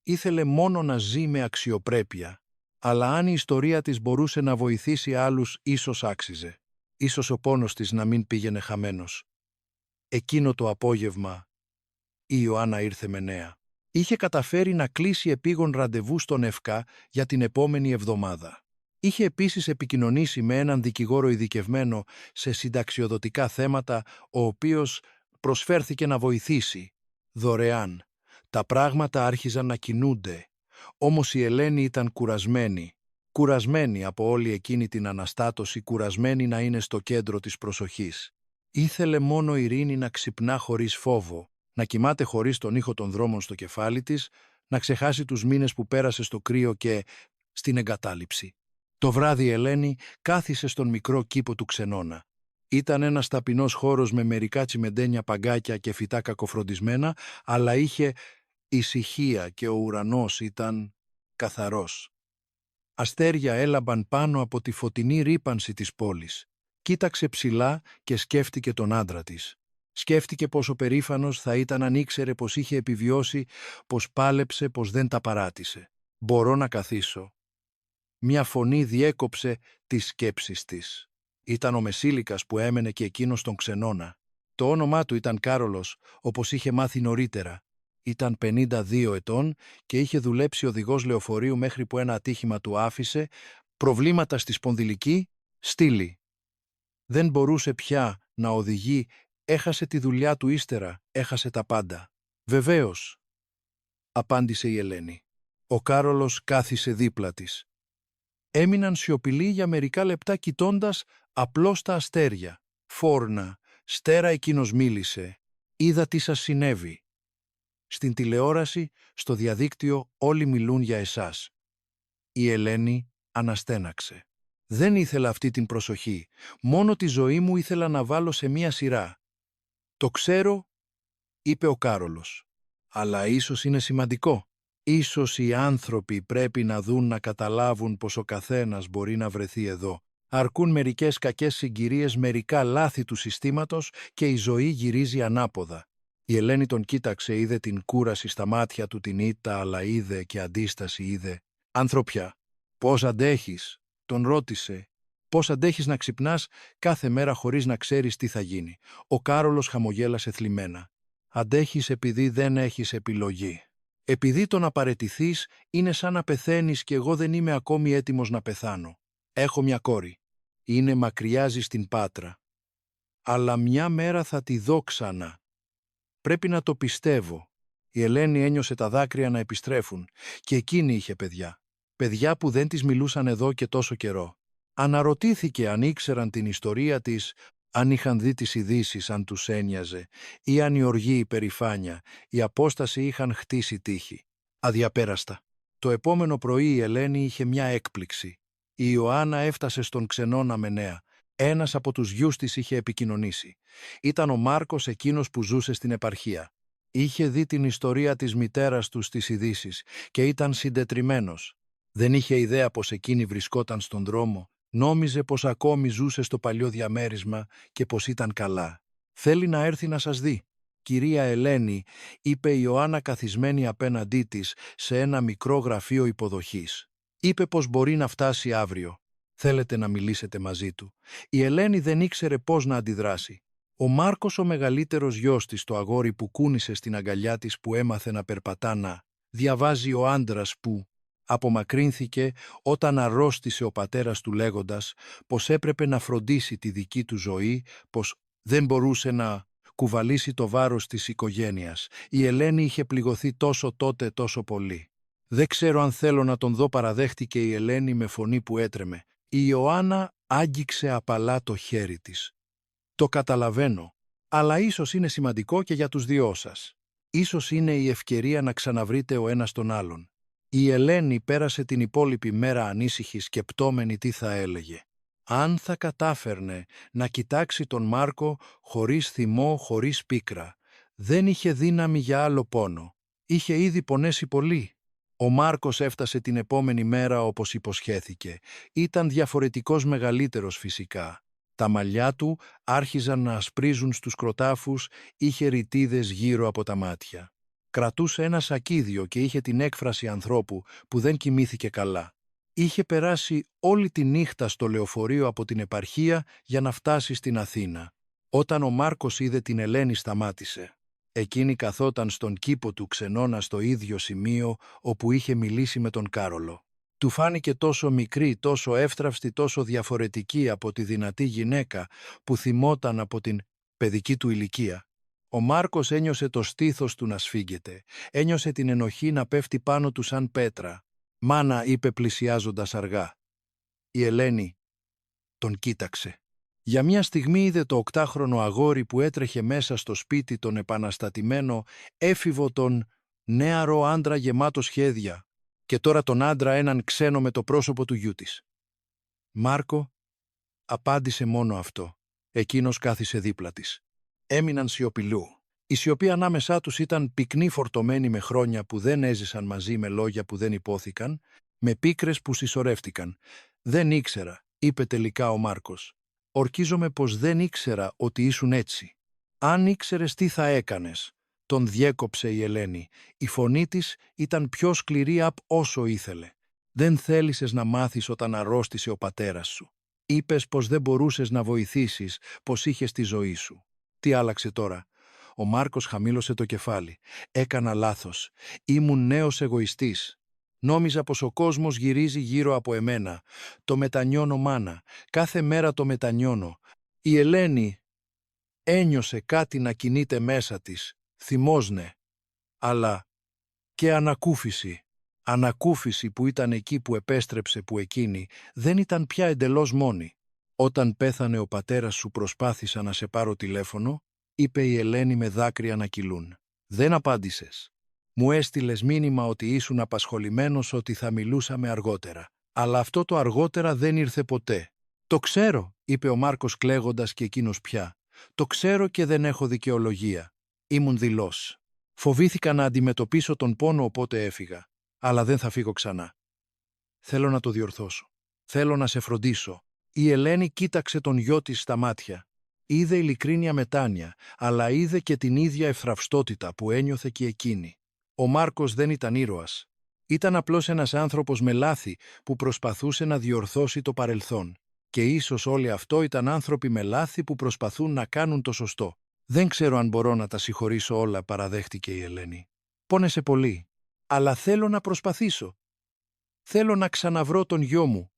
Ήθελε μόνο να ζει με αξιοπρέπεια. Αλλά αν η ιστορία της μπορούσε να βοηθήσει άλλους, ίσως άξιζε. Ίσως ο πόνος της να μην πήγαινε χαμένος. Εκείνο το απόγευμα η Ιωάννα ήρθε με νέα. Είχε καταφέρει να κλείσει επίγον ραντεβού στον ΕΦΚΑ για την επόμενη εβδομάδα. Είχε επίσης επικοινωνήσει με έναν δικηγόρο ειδικευμένο σε συνταξιοδοτικά θέματα, ο οποίος προσφέρθηκε να βοηθήσει. Δωρεάν. Τα πράγματα άρχιζαν να κινούνται. Όμως η Ελένη ήταν κουρασμένη. Κουρασμένη από όλη εκείνη την αναστάτωση, κουρασμένη να είναι στο κέντρο της προσοχής. Ήθελε μόνο ειρήνη, να ξυπνά χωρίς φόβο, να κοιμάται χωρίς τον ήχο των δρόμων στο κεφάλι της, να ξεχάσει τους μήνες που πέρασε στο κρύο και στην εγκατάλειψη. Το βράδυ η Ελένη κάθισε στον μικρό κήπο του Ξενώνα. Ήταν ένας ταπεινός χώρος με μερικά τσιμεντένια παγκάκια και φυτά κακοφροντισμένα, αλλά είχε ησυχία και ο ουρανός ήταν καθαρός. Αστέρια έλαμπαν πάνω από τη φωτεινή ρύπανση της πόλης. Κοίταξε ψηλά και σκέφτηκε τον άντρα της. Σκέφτηκε πόσο περήφανος θα ήταν αν ήξερε πως είχε επιβιώσει, πως πάλεψε, πως δεν τα παράτησε. «Μπορώ να καθίσω». Μια φωνή διέκοψε τις σκέψεις της. Ήταν ο μεσήλικας που έμενε και εκείνος στον Ξενώνα. Το όνομά του ήταν Κάρολος, όπως είχε μάθει νωρίτερα. Ήταν 52 ετών και είχε δουλέψει οδηγός λεωφορείου μέχρι που ένα ατύχημα του άφησε προβλήματα στη σπονδυλική στήλη. Δεν μπορούσε πια να οδηγεί, έχασε τη δουλειά του ύστερα, έχασε τα πάντα. «Βεβαίως», απάντησε η Ελένη. Ο Κάρολος κάθισε δίπλα της. Έμειναν σιωπηλοί για μερικά λεπτά κοιτώντας απλώς τα αστέρια. «Φόρνα, στέρα», εκείνος μίλησε. «Είδα τι σας συνέβη. Στην τηλεόραση, στο διαδίκτυο, όλοι μιλούν για εσάς». Η Ελένη αναστέναξε. «Δεν ήθελα αυτή την προσοχή. Μόνο τη ζωή μου ήθελα να βάλω σε μία σειρά». «Το ξέρω», είπε ο Κάρολος. «Αλλά ίσως είναι σημαντικό. Ίσως οι άνθρωποι πρέπει να δουν, να καταλάβουν πως ο καθένας μπορεί να βρεθεί εδώ. Αρκούν μερικές κακές συγκυρίες, μερικά λάθη του συστήματος και η ζωή γυρίζει ανάποδα». Η Ελένη τον κοίταξε, είδε την κούραση στα μάτια του, την ήττα, αλλά είδε και αντίσταση, είδε. «Ανθρωπιά, πώς αντέχεις?» τον ρώτησε. «Πώς αντέχεις να ξυπνάς κάθε μέρα χωρίς να ξέρεις τι θα γίνει?» Ο Κάρολος χαμογέλασε θλιμμένα. «Αντέχεις επειδή δεν έχεις επιλογή». Επειδή το να παραιτηθείς είναι σαν να πεθαίνεις και εγώ δεν είμαι ακόμη έτοιμος να πεθάνω. Έχω μια κόρη. Είναι μακριάζει στην Πάτρα. Αλλά μια μέρα θα τη δω ξανά. Πρέπει να το πιστεύω. Η Ελένη ένιωσε τα δάκρυα να επιστρέφουν και εκείνη είχε παιδιά. Παιδιά που δεν της μιλούσαν εδώ και τόσο καιρό. Αναρωτήθηκε αν ήξεραν την ιστορία της, αν είχαν δει τις ειδήσεις, αν τους ένοιαζε, ή αν η οργή, η περηφάνεια, η απόσταση είχαν χτίσει τείχη. Αδιαπέραστα. Το επόμενο πρωί η Ελένη είχε μια έκπληξη. Η Ιωάννα έφτασε στον ξενώνα με νέα. Ένας από τους γιους της είχε επικοινωνήσει. Ήταν ο Μάρκος, εκείνος που ζούσε στην επαρχία. Είχε δει την ιστορία της μητέρας του στις ειδήσεις και ήταν συντετριμμένος. Δεν είχε ιδέα πως εκείνη βρισκόταν στον δρόμο. Νόμιζε πως ακόμη ζούσε στο παλιό διαμέρισμα και πως ήταν καλά. «Θέλει να έρθει να σας δει, κυρία Ελένη», είπε η Ιωάννα καθισμένη απέναντί της σε ένα μικρό γραφείο υποδοχής. Είπε πως μπορεί να φτάσει αύριο. «Θέλετε να μιλήσετε μαζί του?» Η Ελένη δεν ήξερε πώς να αντιδράσει. Ο Μάρκος, ο μεγαλύτερος γιος της, το αγόρι που κούνησε στην αγκαλιά της που έμαθε να περπατά, να διαβάζει ο άντρας που απομακρύνθηκε όταν αρρώστησε ο πατέρας του λέγοντας πως έπρεπε να φροντίσει τη δική του ζωή, πως δεν μπορούσε να κουβαλήσει το βάρος της οικογένειας. Η Ελένη είχε πληγωθεί τόσο τότε τόσο πολύ. «Δεν ξέρω αν θέλω να τον δω», παραδέχτηκε η Ελένη με φωνή που έτρεμε. Η Ιωάννα άγγιξε απαλά το χέρι της. «Το καταλαβαίνω, αλλά ίσως είναι σημαντικό και για τους δυο σας. Ίσως είναι η ευκαιρία να ξαναβρείτε ο ένας τον άλλον». Η Ελένη πέρασε την υπόλοιπη μέρα ανήσυχη, σκεπτόμενη τι θα έλεγε. Αν θα κατάφερνε να κοιτάξει τον Μάρκο χωρίς θυμό, χωρίς πίκρα. Δεν είχε δύναμη για άλλο πόνο. Είχε ήδη πονέσει πολύ. Ο Μάρκος έφτασε την επόμενη μέρα όπως υποσχέθηκε. Ήταν διαφορετικός, μεγαλύτερος φυσικά. Τα μαλλιά του άρχιζαν να ασπρίζουν στους κροτάφους, είχε ρητίδες γύρω από τα μάτια. Κρατούσε ένα σακίδιο και είχε την έκφραση ανθρώπου που δεν κοιμήθηκε καλά. Είχε περάσει όλη τη νύχτα στο λεωφορείο από την επαρχία για να φτάσει στην Αθήνα. Όταν ο Μάρκος είδε την Ελένη, σταμάτησε. Εκείνη καθόταν στον κήπο του ξενώνα στο ίδιο σημείο όπου είχε μιλήσει με τον Κάρολο. Του φάνηκε τόσο μικρή, τόσο εύθραυστη, τόσο διαφορετική από τη δυνατή γυναίκα που θυμόταν από την παιδική του ηλικία. Ο Μάρκος ένιωσε το στήθος του να σφίγγεται, ένιωσε την ενοχή να πέφτει πάνω του σαν πέτρα. «Μάνα», είπε πλησιάζοντας αργά. Η Ελένη τον κοίταξε. Για μια στιγμή είδε το 8χρονο αγόρι που έτρεχε μέσα στο σπίτι, τον επαναστατημένο έφηβο, τον νέαρο άντρα γεμάτο σχέδια, και τώρα τον άντρα έναν ξένο με το πρόσωπο του γιού της. «Μάρκο», απάντησε μόνο αυτό. Εκείνος κάθισε δίπλα της. Έμειναν σιωπηλού. Η σιωπή ανάμεσά τους ήταν πυκνή, φορτωμένη με χρόνια που δεν έζησαν μαζί, με λόγια που δεν υπόθηκαν, με πίκρες που συσσωρεύτηκαν. «Δεν ήξερα», είπε τελικά ο Μάρκος. «Ορκίζομαι πως δεν ήξερα ότι ήσουν έτσι». «Αν ήξερες τι θα έκανες», τον διέκοψε η Ελένη. Η φωνή της ήταν πιο σκληρή απ' όσο ήθελε. «Δεν θέλησες να μάθεις όταν αρρώστησε ο πατέρας σου. Είπες πως δεν μπορούσες να βοηθήσεις, πως είχες τη ζωή σου. Τι άλλαξε τώρα?» Ο Μάρκος χαμήλωσε το κεφάλι. «Έκανα λάθος. Ήμουν νέος εγωιστής. Νόμιζα πως ο κόσμος γυρίζει γύρω από εμένα. Το μετανιώνω, μάνα. Κάθε μέρα το μετανιώνω». Η Ελένη ένιωσε κάτι να κινείται μέσα της. Θυμός, ναι. Αλλά και ανακούφιση. Ανακούφιση που ήταν εκεί που επέστρεψε, που εκείνη δεν ήταν πια εντελώς μόνη. «Όταν πέθανε ο πατέρας σου προσπάθησα να σε πάρω τηλέφωνο», είπε η Ελένη με δάκρυα να κυλούν. «Δεν απάντησες. Μου έστειλες μήνυμα ότι ήσουν απασχολημένος, ότι θα μιλούσαμε αργότερα. Αλλά αυτό το αργότερα δεν ήρθε ποτέ». «Το ξέρω», είπε ο Μάρκος κλαίγοντας και εκείνος πια. «Το ξέρω και δεν έχω δικαιολογία. Ήμουν δειλός. Φοβήθηκα να αντιμετωπίσω τον πόνο, οπότε έφυγα. Αλλά δεν θα φύγω ξανά. Θέλω να το διορθώσω. Θέλω να σε φροντίσω». Η Ελένη κοίταξε τον γιο της στα μάτια. Είδε ειλικρίνεια μετάνοια, αλλά είδε και την ίδια ευθραυστότητα που ένιωθε και εκείνη. Ο Μάρκος δεν ήταν ήρωας. Ήταν απλώς ένας άνθρωπος με λάθη που προσπαθούσε να διορθώσει το παρελθόν. Και ίσως όλοι αυτό ήταν άνθρωποι με λάθη που προσπαθούν να κάνουν το σωστό. «Δεν ξέρω αν μπορώ να τα συγχωρήσω όλα», παραδέχτηκε η Ελένη. «Πόνεσε πολύ. αλλά θέλω να προσπαθήσω. Θέλω να ξαναβρω τον γιο μου».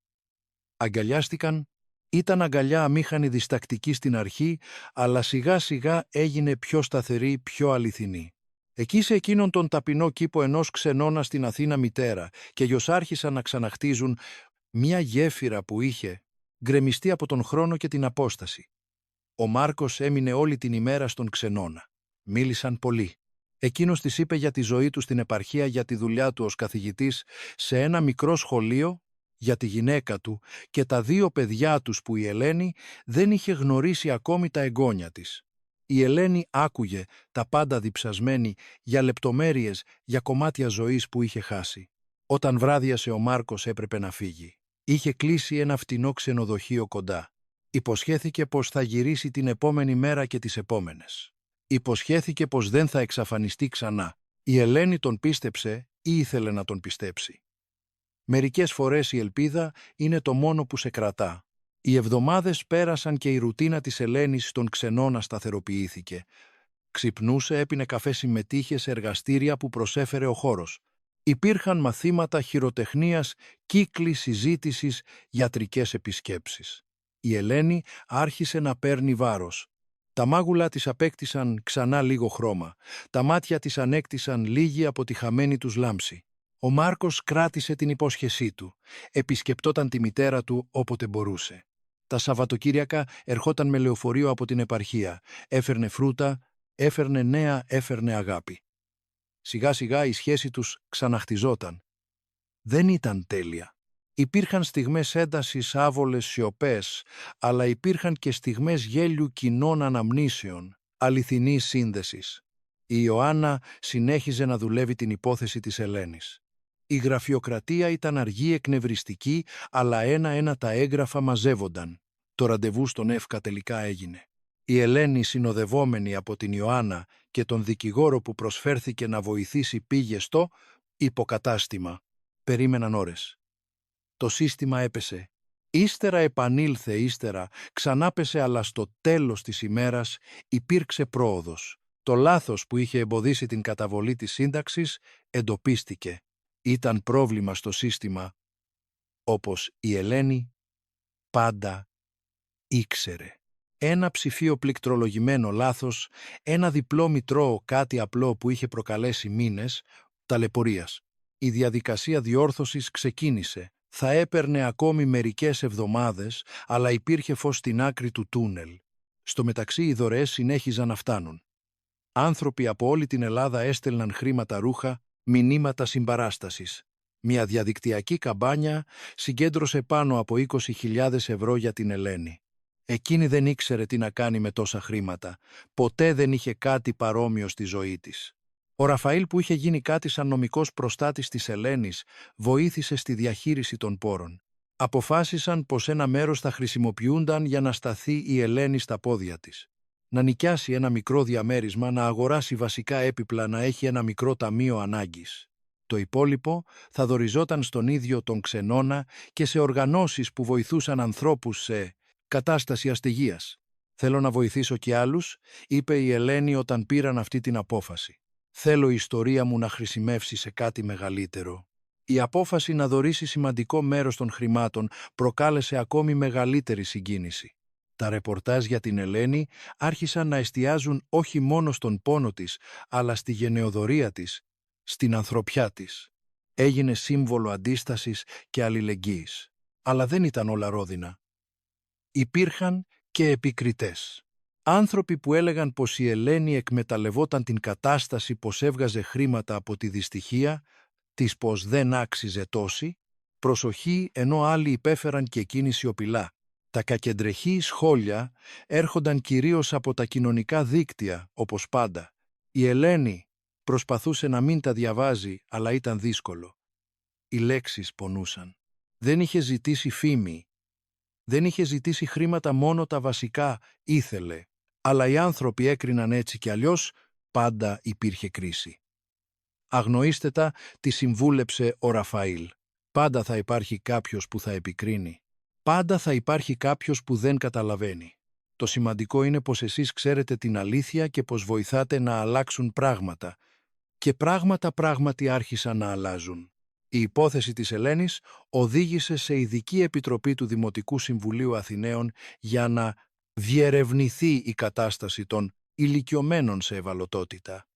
Αγκαλιάστηκαν. Ήταν αγκαλιά αμήχανη διστακτική στην αρχή, αλλά σιγά σιγά έγινε πιο σταθερή, πιο αληθινή. Εκεί σε εκείνον τον ταπεινό κήπο ενός ξενώνα στην Αθήνα μητέρα και γιος άρχισαν να ξαναχτίζουν μια γέφυρα που είχε γκρεμιστεί από τον χρόνο και την απόσταση. Ο Μάρκος έμεινε όλη την ημέρα στον ξενώνα. Μίλησαν πολύ. Εκείνος της είπε για τη ζωή του στην επαρχία, για τη δουλειά του ως καθηγητής σε ένα μικρό σχολείο, για τη γυναίκα του και τα 2 παιδιά τους που η Ελένη δεν είχε γνωρίσει ακόμη τα εγγόνια της. Η Ελένη άκουγε τα πάντα διψασμένη για λεπτομέρειες, για κομμάτια ζωής που είχε χάσει. Όταν βράδιασε ο Μάρκος έπρεπε να φύγει. Είχε κλείσει ένα φτηνό ξενοδοχείο κοντά. Υποσχέθηκε πως θα γυρίσει την επόμενη μέρα και τις επόμενες. Υποσχέθηκε πως δεν θα εξαφανιστεί ξανά. Η Ελένη τον πίστεψε ή ήθελε να τον πιστέψει. Μερικές φορές η ελπίδα είναι το μόνο που σε κρατά. Οι εβδομάδες πέρασαν και η ρουτίνα της Ελένης στον ξενώνα σταθεροποιήθηκε. Ξυπνούσε, έπινε καφέ, συμμετείχε σε εργαστήρια που προσέφερε ο χώρος. Υπήρχαν μαθήματα χειροτεχνίας, κύκλοι συζήτησης, γιατρικές επισκέψεις. Η Ελένη άρχισε να παίρνει βάρος. Τα μάγουλα της απέκτησαν ξανά λίγο χρώμα. Τα μάτια της ανέκτησαν λίγη από τη χαμένη τους λάμψη. Ο Μάρκος κράτησε την υπόσχεσή του. Επισκεπτόταν τη μητέρα του όποτε μπορούσε. Τα Σαββατοκύριακα ερχόταν με λεωφορείο από την επαρχία. Έφερνε φρούτα, έφερνε νέα, έφερνε αγάπη. Σιγά σιγά η σχέση τους ξαναχτιζόταν. Δεν ήταν τέλεια. Υπήρχαν στιγμές έντασης, άβολες σιωπές, αλλά υπήρχαν και στιγμές γέλιου κοινών αναμνήσεων, αληθινής σύνδεσης. Η Ιωάννα συνέχιζε να δουλεύει την υπόθεση της Ελένης. Η γραφειοκρατία ήταν αργή, εκνευριστική, αλλά ένα-ένα τα έγγραφα μαζεύονταν. Το ραντεβού στον Εύκα τελικά έγινε. Η Ελένη, συνοδευόμενη από την Ιωάννα και τον δικηγόρο που προσφέρθηκε να βοηθήσει, πήγε στο υποκατάστημα. Περίμεναν ώρες. Το σύστημα έπεσε. Ύστερα επανήλθε, ύστερα ξανάπεσε, αλλά στο τέλος της ημέρας υπήρξε πρόοδος. Το λάθος που είχε εμποδίσει την καταβολή της σύνταξης εντοπίστηκε. Ήταν πρόβλημα στο σύστημα, όπως η Ελένη πάντα ήξερε. Ένα ψηφίο πληκτρολογημένο λάθος, ένα διπλό μητρό, κάτι απλό που είχε προκαλέσει μήνες ταλαιπωρίας. Η διαδικασία διόρθωσης ξεκίνησε. Θα έπαιρνε ακόμη μερικές εβδομάδες, αλλά υπήρχε φως στην άκρη του τούνελ. Στο μεταξύ οι δωρεές συνέχιζαν να φτάνουν. Άνθρωποι από όλη την Ελλάδα έστελναν χρήματα, ρούχα, μηνύματα συμπαράστασης. Μια διαδικτυακή καμπάνια συγκέντρωσε πάνω από 20.000 ευρώ για την Ελένη. Εκείνη δεν ήξερε τι να κάνει με τόσα χρήματα. Ποτέ δεν είχε κάτι παρόμοιο στη ζωή της. Ο Ραφαήλ, που είχε γίνει κάτι σαν νομικός προστάτης της Ελένης, βοήθησε στη διαχείριση των πόρων. Αποφάσισαν πως ένα μέρος θα χρησιμοποιούνταν για να σταθεί η Ελένη στα πόδια της. Να νοικιάσει ένα μικρό διαμέρισμα, να αγοράσει βασικά έπιπλα, να έχει ένα μικρό ταμείο ανάγκης. Το υπόλοιπο θα δωριζόταν στον ίδιο τον ξενώνα και σε οργανώσεις που βοηθούσαν ανθρώπους σε κατάσταση αστεγίας. «Θέλω να βοηθήσω κι άλλους», είπε η Ελένη όταν πήραν αυτή την απόφαση. «Θέλω η ιστορία μου να χρησιμεύσει σε κάτι μεγαλύτερο». Η απόφαση να δωρήσει σημαντικό μέρος των χρημάτων προκάλεσε ακόμη μεγαλύτερη συγκίνηση. Τα ρεπορτάζ για την Ελένη άρχισαν να εστιάζουν όχι μόνο στον πόνο της, αλλά στη γενεοδωρία της, στην ανθρωπιά της. Έγινε σύμβολο αντίστασης και αλληλεγγύης. Αλλά δεν ήταν όλα ρόδινα. Υπήρχαν και επικριτές. Άνθρωποι που έλεγαν πως η Ελένη εκμεταλλευόταν την κατάσταση, πως έβγαζε χρήματα από τη δυστυχία, της πως δεν άξιζε τόση προσοχή, ενώ άλλοι υπέφεραν και εκείνοι σιωπηλά. Τα κακεντρεχή σχόλια έρχονταν κυρίως από τα κοινωνικά δίκτυα, όπως πάντα. Η Ελένη προσπαθούσε να μην τα διαβάζει, αλλά ήταν δύσκολο. Οι λέξεις πονούσαν. Δεν είχε ζητήσει φήμη. Δεν είχε ζητήσει χρήματα, μόνο τα βασικά ήθελε. Αλλά οι άνθρωποι έκριναν έτσι κι αλλιώς, πάντα υπήρχε κρίση. Αγνοήστετα τη συμβούλεψε ο Ραφαήλ. Πάντα θα υπάρχει κάποιος που θα επικρίνει. Πάντα θα υπάρχει κάποιος που δεν καταλαβαίνει. Το σημαντικό είναι πως εσείς ξέρετε την αλήθεια και πως βοηθάτε να αλλάξουν πράγματα. και πράγματα πράγματι άρχισαν να αλλάζουν. Η υπόθεση της Ελένης οδήγησε σε ειδική επιτροπή του Δημοτικού Συμβουλίου Αθηναίων για να διερευνηθεί η κατάσταση των ηλικιωμένων σε ευαλωτότητα.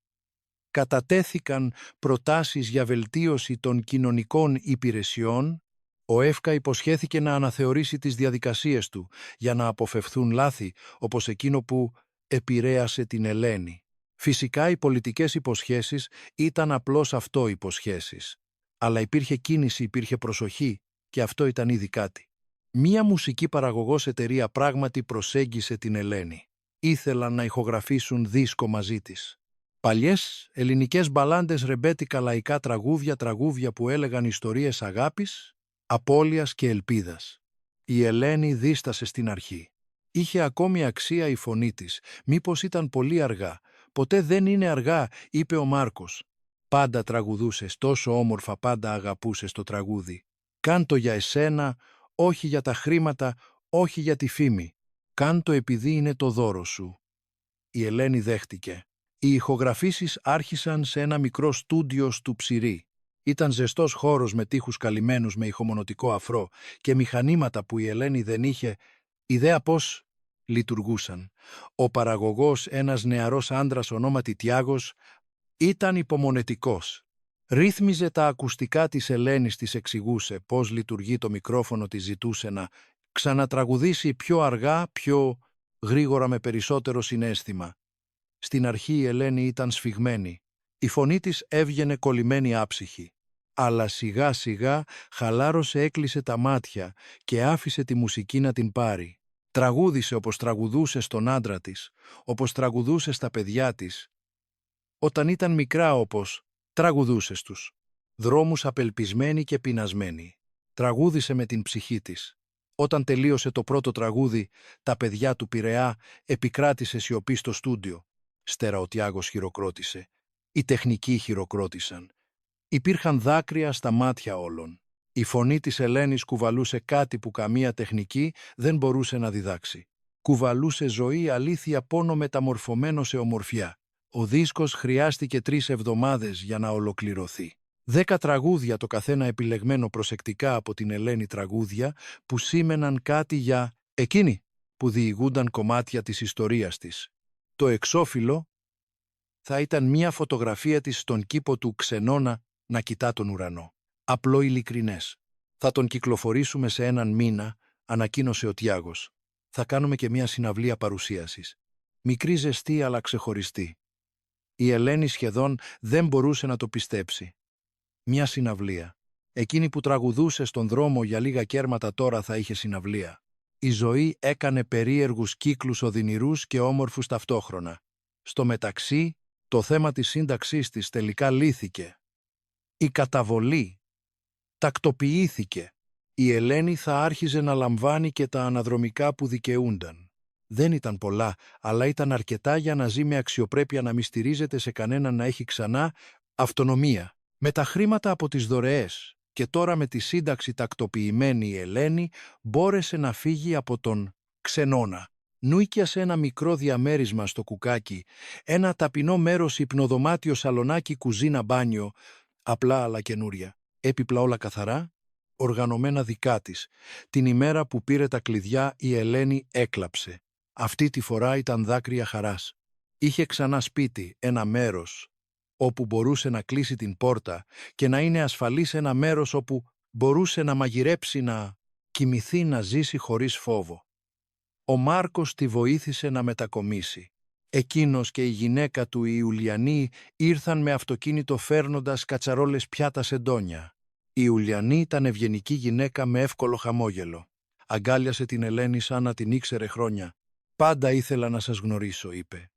Κατατέθηκαν προτάσεις για βελτίωση των κοινωνικών υπηρεσιών. Ο ΕΦΚΑ υποσχέθηκε να αναθεωρήσει τις διαδικασίες του για να αποφευθούν λάθη όπως εκείνο που επηρέασε την Ελένη. Φυσικά οι πολιτικές υποσχέσεις ήταν απλώς αυτό υποσχέσεις. Αλλά υπήρχε κίνηση, υπήρχε προσοχή και αυτό ήταν ήδη κάτι. Μία μουσική παραγωγός εταιρεία πράγματι προσέγγισε την Ελένη. Ήθελαν να ηχογραφήσουν δίσκο μαζί της. Παλιές ελληνικές μπαλάντες, ρεμπέτικα λαϊκά τραγούδια που έλεγαν ιστορίες αγάπης, απώλειας και ελπίδας. Η Ελένη δίστασε στην αρχή. Είχε ακόμη αξία η φωνή της. Μήπως ήταν πολύ αργά? «Ποτέ δεν είναι αργά», είπε ο Μάρκος. «Πάντα τραγουδούσες τόσο όμορφα, πάντα αγαπούσες το τραγούδι. Κάν' το για εσένα, όχι για τα χρήματα, όχι για τη φήμη. Κάν' το επειδή είναι το δώρο σου». Η Ελένη δέχτηκε. Οι ηχογραφήσεις άρχισαν σε ένα μικρό στούντιο του Ψηρή. Ήταν ζεστός χώρος με τοίχους καλυμμένους με ηχομονωτικό αφρό και μηχανήματα που η Ελένη δεν είχε ιδέα πώς λειτουργούσαν. Ο παραγωγός, ένας νεαρός άντρας ονόματι Τιάγος, ήταν υπομονετικός. Ρύθμιζε τα ακουστικά της Ελένης, της εξηγούσε πώς λειτουργεί το μικρόφωνο, της ζητούσε να ξανατραγουδήσει πιο αργά, πιο γρήγορα, με περισσότερο συναίσθημα. Στην αρχή η Ελένη ήταν σφιγμένη. Η φωνή της έβγαινε κολλημένη άψυχη. Αλλά σιγά σιγά χαλάρωσε, έκλεισε τα μάτια και άφησε τη μουσική να την πάρει. Τραγούδισε όπως τραγουδούσε στον άντρα της, όπως τραγουδούσε στα παιδιά της. Όταν ήταν μικρά, όπως τραγουδούσε στους δρόμους απελπισμένη και πεινασμένη. Τραγούδισε με την ψυχή της. Όταν τελείωσε το πρώτο τραγούδι, τα παιδιά του Πειραιά, επικράτησε σιωπή στο στούντιο. Στέρα ο Τιάγος χειροκρότησε. Οι τεχνικοί χειροκρότησαν. Υπήρχαν δάκρυα στα μάτια όλων. Η φωνή της Ελένης κουβαλούσε κάτι που καμία τεχνική δεν μπορούσε να διδάξει. Κουβαλούσε ζωή, αλήθεια, πόνο μεταμορφωμένο σε ομορφιά. Ο δίσκος χρειάστηκε 3 εβδομάδες για να ολοκληρωθεί. 10 τραγούδια, το καθένα επιλεγμένο προσεκτικά από την Ελένη, τραγούδια που σήμαιναν κάτι για εκείνη που διηγούνταν κομμάτια της ιστορίας της. Το εξώφυλλο θα ήταν μία φωτογραφία της στον κήπο του Ξενώνα να κοιτά τον ουρανό. Απλό, ειλικρινές. «Θα τον κυκλοφορήσουμε σε 1 μήνα», ανακοίνωσε ο Τιάγος. «Θα κάνουμε και μία συναυλία παρουσίασης. Μικρή, ζεστή, αλλά ξεχωριστή». Η Ελένη σχεδόν δεν μπορούσε να το πιστέψει. Μια συναυλία. Εκείνη που τραγουδούσε στον δρόμο για λίγα κέρματα τώρα θα είχε συναυλία. Η ζωή έκανε περίεργους κύκλους, οδυνηρούς και όμορφους ταυτόχρονα. Στο μεταξύ, το θέμα της σύνταξής της τελικά λύθηκε. Η καταβολή τακτοποιήθηκε. Η Ελένη θα άρχιζε να λαμβάνει και τα αναδρομικά που δικαιούνταν. Δεν ήταν πολλά, αλλά ήταν αρκετά για να ζει με αξιοπρέπεια, να μη στηρίζεται σε κανέναν, να έχει ξανά αυτονομία. Με τα χρήματα από τις δωρεές και τώρα με τη σύνταξη τακτοποιημένη, η Ελένη μπόρεσε να φύγει από τον Ξενώνα. Νούικιασε ένα μικρό διαμέρισμα στο Κουκάκι, ένα ταπεινό μέρος, υπνοδωμάτιο, σαλονάκι, κουζίνα, μπάνιο, απλά αλλά καινούρια. Έπιπλα όλα καθαρά, οργανωμένα δικά της. Την ημέρα που πήρε τα κλειδιά, η Ελένη έκλαψε. Αυτή τη φορά ήταν δάκρυα χαράς. Είχε ξανά σπίτι, ένα μέρος όπου μπορούσε να κλείσει την πόρτα και να είναι ασφαλής, ένα μέρος όπου μπορούσε να μαγειρέψει, να κοιμηθεί, να ζήσει χωρίς φόβο. Ο Μάρκος τη βοήθησε να μετακομίσει. Εκείνος και η γυναίκα του, η Ιουλιανή, ήρθαν με αυτοκίνητο φέρνοντας κατσαρόλες, πιάτα, σεντόνια. Η Ιουλιανή ήταν ευγενική γυναίκα με εύκολο χαμόγελο. Αγκάλιασε την Ελένη σαν να την ήξερε χρόνια. «Πάντα ήθελα να σας γνωρίσω», είπε.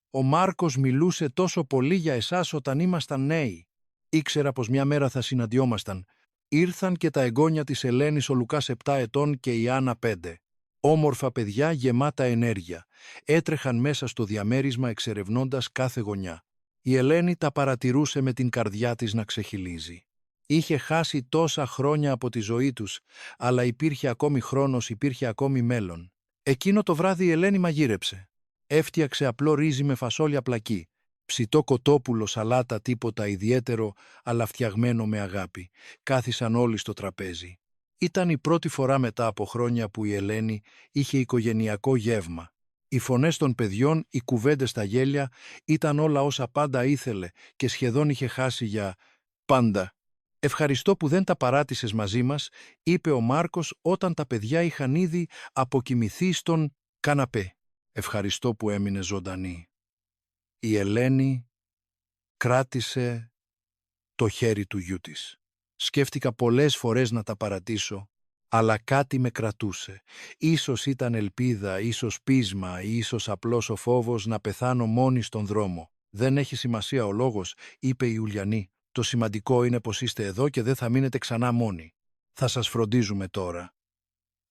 «Ο Μάρκος μιλούσε τόσο πολύ για εσάς όταν ήμασταν νέοι. Ήξερα πως μια μέρα θα συναντιόμασταν». Ήρθαν και τα εγγόνια της Ελένης, ο Λουκάς 7 ετών και η Άννα 5. Όμορφα παιδιά γεμάτα ενέργεια. Έτρεχαν μέσα στο διαμέρισμα εξερευνώντας κάθε γωνιά. Η Ελένη τα παρατηρούσε με την καρδιά της να ξεχυλίζει. Είχε χάσει τόσα χρόνια από τη ζωή τους, αλλά υπήρχε ακόμη χρόνος, υπήρχε ακόμη μέλλον. Εκείνο το βράδυ η Ελένη μαγείρεψε. Έφτιαξε απλό ρύζι με φασόλια πλακή. Ψητό κοτόπουλο, σαλάτα, τίποτα ιδιαίτερο, αλλά φτιαγμένο με αγάπη. Κάθισαν όλοι στο τραπέζι. Ήταν η πρώτη φορά μετά από χρόνια που η Ελένη είχε οικογενειακό γεύμα. Οι φωνές των παιδιών, οι κουβέντες, τα γέλια, ήταν όλα όσα πάντα ήθελε και σχεδόν είχε χάσει για πάντα. «Ευχαριστώ που δεν τα παράτησες μαζί μας», είπε ο Μάρκος όταν τα παιδιά είχαν ήδη αποκοιμηθεί στον καναπέ. «Ευχαριστώ που έμεινε ζωντανή». Η Ελένη κράτησε το χέρι του γιού της. Σκέφτηκα πολλές φορές να τα παρατήσω, αλλά κάτι με κρατούσε. Ίσως ήταν ελπίδα, ίσως πείσμα, ίσως απλώς ο φόβος να πεθάνω μόνη στον δρόμο. «Δεν έχει σημασία ο λόγος», είπε η Ιουλιανή. «Το σημαντικό είναι πως είστε εδώ και δεν θα μείνετε ξανά μόνοι. Θα σας φροντίζουμε τώρα».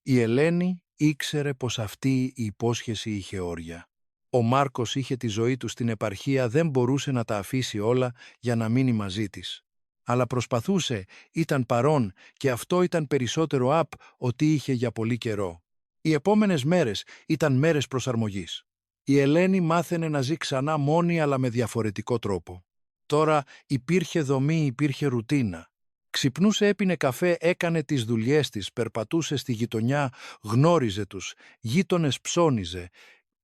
Η Ελένη ήξερε πως αυτή η υπόσχεση είχε όρια. Ο Μάρκος είχε τη ζωή του στην επαρχία, δεν μπορούσε να τα αφήσει όλα για να μείνει μαζί της. Αλλά προσπαθούσε, ήταν παρόν και αυτό ήταν περισσότερο ότι είχε για πολύ καιρό. Οι επόμενες μέρες ήταν μέρες προσαρμογής. Η Ελένη μάθαινε να ζει ξανά μόνη αλλά με διαφορετικό τρόπο. Τώρα υπήρχε δομή, υπήρχε ρουτίνα. Ξυπνούσε, έπινε καφέ, έκανε τις δουλειές της, περπατούσε στη γειτονιά, γνώριζε τους, γείτονες ψώνιζε,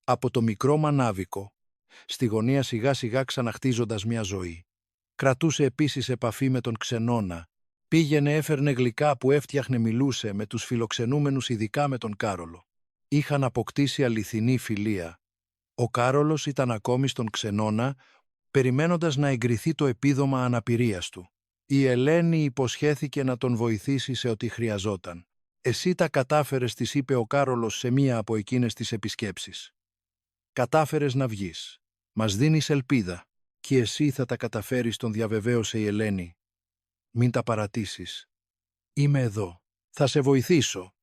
από το μικρό μανάβικο, στη γωνία σιγά σιγά ξαναχτίζοντας μια ζωή. Κρατούσε επίσης επαφή με τον ξενώνα. Πήγαινε, έφερνε γλυκά που έφτιαχνε, μιλούσε με τους φιλοξενούμενους, ειδικά με τον Κάρολο. Είχαν αποκτήσει αληθινή φιλία. Ο Κάρολος ήταν ακόμη στον ξενώνα, περιμένοντας να εγκριθεί το επίδομα αναπηρίας του. Η Ελένη υποσχέθηκε να τον βοηθήσει σε ό,τι χρειαζόταν. «Εσύ τα κατάφερες», της είπε ο Κάρολος σε μία από εκείνες τις επισκέψεις. «Κατάφερες να βγεις. Μας δίνεις ελπίδα. Και εσύ θα τα καταφέρεις», τον διαβεβαίωσε η Ελένη. «Μην τα παρατήσεις. Είμαι εδώ. Θα σε βοηθήσω».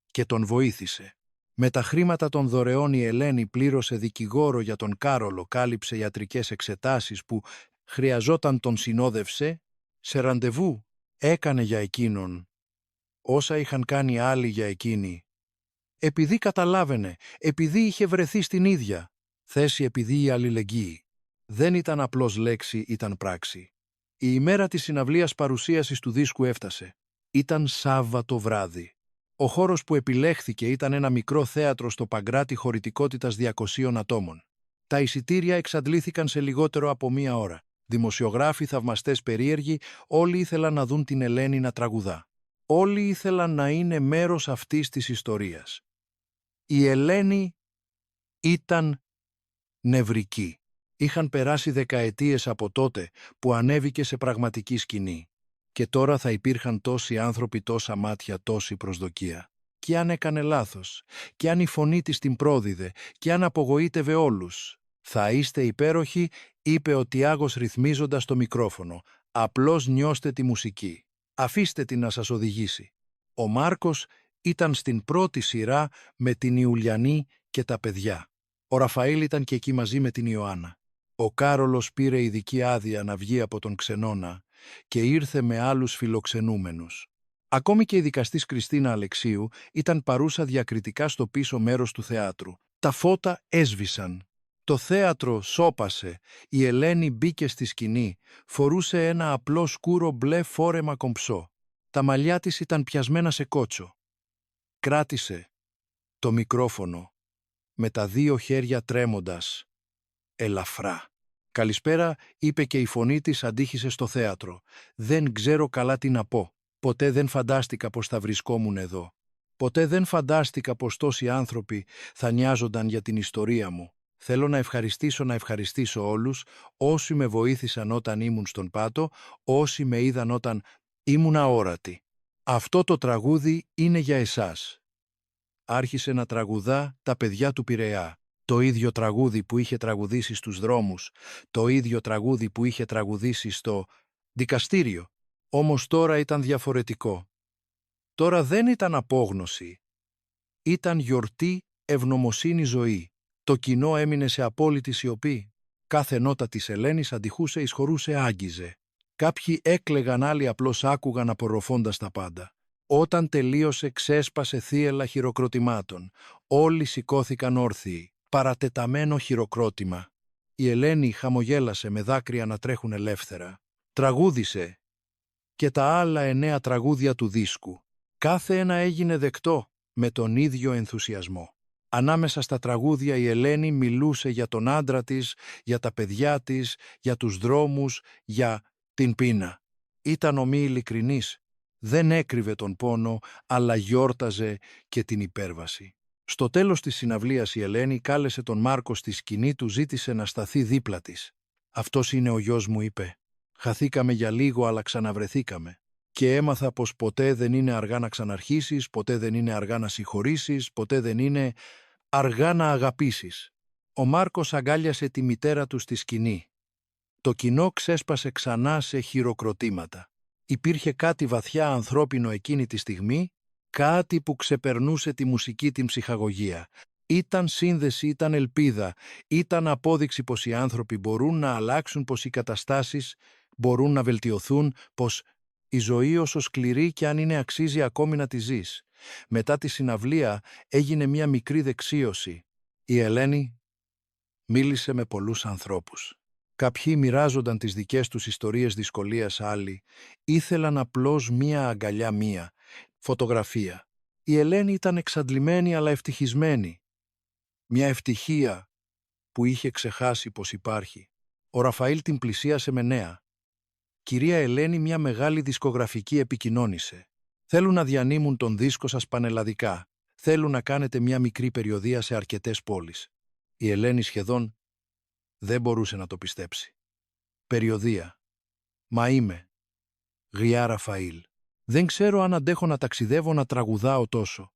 Και τον βοήθησε. Με τα χρήματα των δωρεών η Ελένη πλήρωσε δικηγόρο για τον Κάρολο, κάλυψε ιατρικές εξετάσεις που χρειαζόταν, τον συνόδευσε, σε ραντεβού έκανε για εκείνον όσα είχαν κάνει άλλοι για εκείνη. Επειδή καταλάβαινε, επειδή είχε βρεθεί στην ίδια θέση, επειδή η αλληλεγγύη δεν ήταν απλώς λέξη, ήταν πράξη. Η ημέρα της συναυλίας παρουσίασης του δίσκου έφτασε. Ήταν Σάββατο βράδυ. Ο χώρος που επιλέχθηκε ήταν ένα μικρό θέατρο στο Παγκράτη χωρητικότητας 200 ατόμων. Τα εισιτήρια εξαντλήθηκαν σε λιγότερο από μία ώρα. Δημοσιογράφοι, θαυμαστές, περίεργοι, όλοι ήθελαν να δουν την Ελένη να τραγουδά. Όλοι ήθελαν να είναι μέρος αυτής της ιστορίας. Η Ελένη ήταν νευρική. Είχαν περάσει δεκαετίες από τότε που ανέβηκε σε πραγματική σκηνή. Και τώρα θα υπήρχαν τόσοι άνθρωποι, τόσα μάτια, τόση προσδοκία. Και αν έκανε λάθος, και αν η φωνή της την πρόδιδε, και αν απογοήτευε όλους. «Θα είστε υπέροχοι», είπε ο Τιάγος ρυθμίζοντας το μικρόφωνο. «Απλώς νιώστε τη μουσική. Αφήστε την να σας οδηγήσει». Ο Μάρκος ήταν στην πρώτη σειρά με την Ιουλιανή και τα παιδιά. Ο Ραφαήλ ήταν και εκεί μαζί με την Ιωάννα. Ο Κάρολος πήρε ειδική άδεια να βγει από τον ξενώνα και ήρθε με άλλους φιλοξενούμενους. Ακόμη και η δικαστής Κριστίνα Αλεξίου ήταν παρούσα διακριτικά στο πίσω μέρος του θεάτρου. Τα φώτα έσβησαν. Το θέατρο σώπασε. Η Ελένη μπήκε στη σκηνή. Φορούσε ένα απλό σκούρο μπλε φόρεμα κομψό. Τα μαλλιά της ήταν πιασμένα σε κότσο. Κράτησε το μικρόφωνο με τα δύο χέρια τρέμοντας ελαφρά. «Καλησπέρα», είπε και η φωνή της αντίχησε στο θέατρο. «Δεν ξέρω καλά τι να πω. Ποτέ δεν φαντάστηκα πως θα βρισκόμουν εδώ. Ποτέ δεν φαντάστηκα πως τόσοι άνθρωποι θα νοιάζονταν για την ιστορία μου. Θέλω να ευχαριστήσω όλους όσοι με βοήθησαν όταν ήμουν στον πάτο, όσοι με είδαν όταν ήμουν αόρατη. Αυτό το τραγούδι είναι για εσάς». Άρχισε να τραγουδά τα παιδιά του Πειραιά. Το ίδιο τραγούδι που είχε τραγουδήσει στους δρόμους, το ίδιο τραγούδι που είχε τραγουδήσει στο δικαστήριο. Όμως τώρα ήταν διαφορετικό. Τώρα δεν ήταν απόγνωση. Ήταν γιορτή, ευγνωμοσύνη, ζωή. Το κοινό έμεινε σε απόλυτη σιωπή. Κάθε νότα της Ελένης αντιχούσε, εισχωρούσε, άγγιζε. Κάποιοι έκλαιγαν, άλλοι απλώς άκουγαν απορροφώντας τα πάντα. Όταν τελείωσε, ξέσπασε θύελλα χειροκροτημάτων. Όλοι σηκώθηκαν όρθιοι. Παρατεταμένο χειροκρότημα. Η Ελένη χαμογέλασε με δάκρυα να τρέχουν ελεύθερα. Τραγούδισε και τα άλλα 9 τραγούδια του δίσκου. Κάθε ένα έγινε δεκτό με τον ίδιο ενθουσιασμό. Ανάμεσα στα τραγούδια η Ελένη μιλούσε για τον άντρα της, για τα παιδιά της, για τους δρόμους, για την πείνα. Ήταν ομή ειλικρινής. Δεν έκρυβε τον πόνο, αλλά γιόρταζε και την υπέρβαση. Στο τέλος της συναυλίας η Ελένη κάλεσε τον Μάρκο στη σκηνή του, ζήτησε να σταθεί δίπλα της. «Αυτός είναι ο γιος μου», είπε. «Χαθήκαμε για λίγο, αλλά ξαναβρεθήκαμε. Και έμαθα πως ποτέ δεν είναι αργά να ξαναρχίσεις, ποτέ δεν είναι αργά να συγχωρήσεις, ποτέ δεν είναι αργά να αγαπήσεις». Ο Μάρκος αγκάλιασε τη μητέρα του στη σκηνή. Το κοινό ξέσπασε ξανά σε χειροκροτήματα. Υπήρχε κάτι βαθιά ανθρώπινο εκείνη τη στιγμή, κάτι που ξεπερνούσε τη μουσική την ψυχαγωγία. Ήταν σύνδεση, ήταν ελπίδα, ήταν απόδειξη πως οι άνθρωποι μπορούν να αλλάξουν, πως οι καταστάσεις μπορούν να βελτιωθούν, πως η ζωή όσο σκληρή κι αν είναι αξίζει ακόμη να τη ζεις. Μετά τη συναυλία έγινε μια μικρή δεξίωση. Η Ελένη μίλησε με πολλούς ανθρώπους. Κάποιοι μοιράζονταν τις δικές τους ιστορίες δυσκολίας, άλλοι ήθελαν απλώς μία αγκαλιά, μία φωτογραφία. Η Ελένη ήταν εξαντλημένη αλλά ευτυχισμένη. Μια ευτυχία που είχε ξεχάσει πως υπάρχει. Ο Ραφαήλ την πλησίασε με νέα. «Κυρία Ελένη, μια μεγάλη δισκογραφική επικοινώνησε. Θέλουν να διανύμουν τον δίσκο σας πανελλαδικά. Θέλουν να κάνετε μια μικρή περιοδεία σε αρκετές πόλεις». Η Ελένη σχεδόν δεν μπορούσε να το πιστέψει. «Περιοδεία. Μα είμαι γριά Ραφαήλ. Δεν ξέρω αν αντέχω να ταξιδεύω, να τραγουδάω τόσο».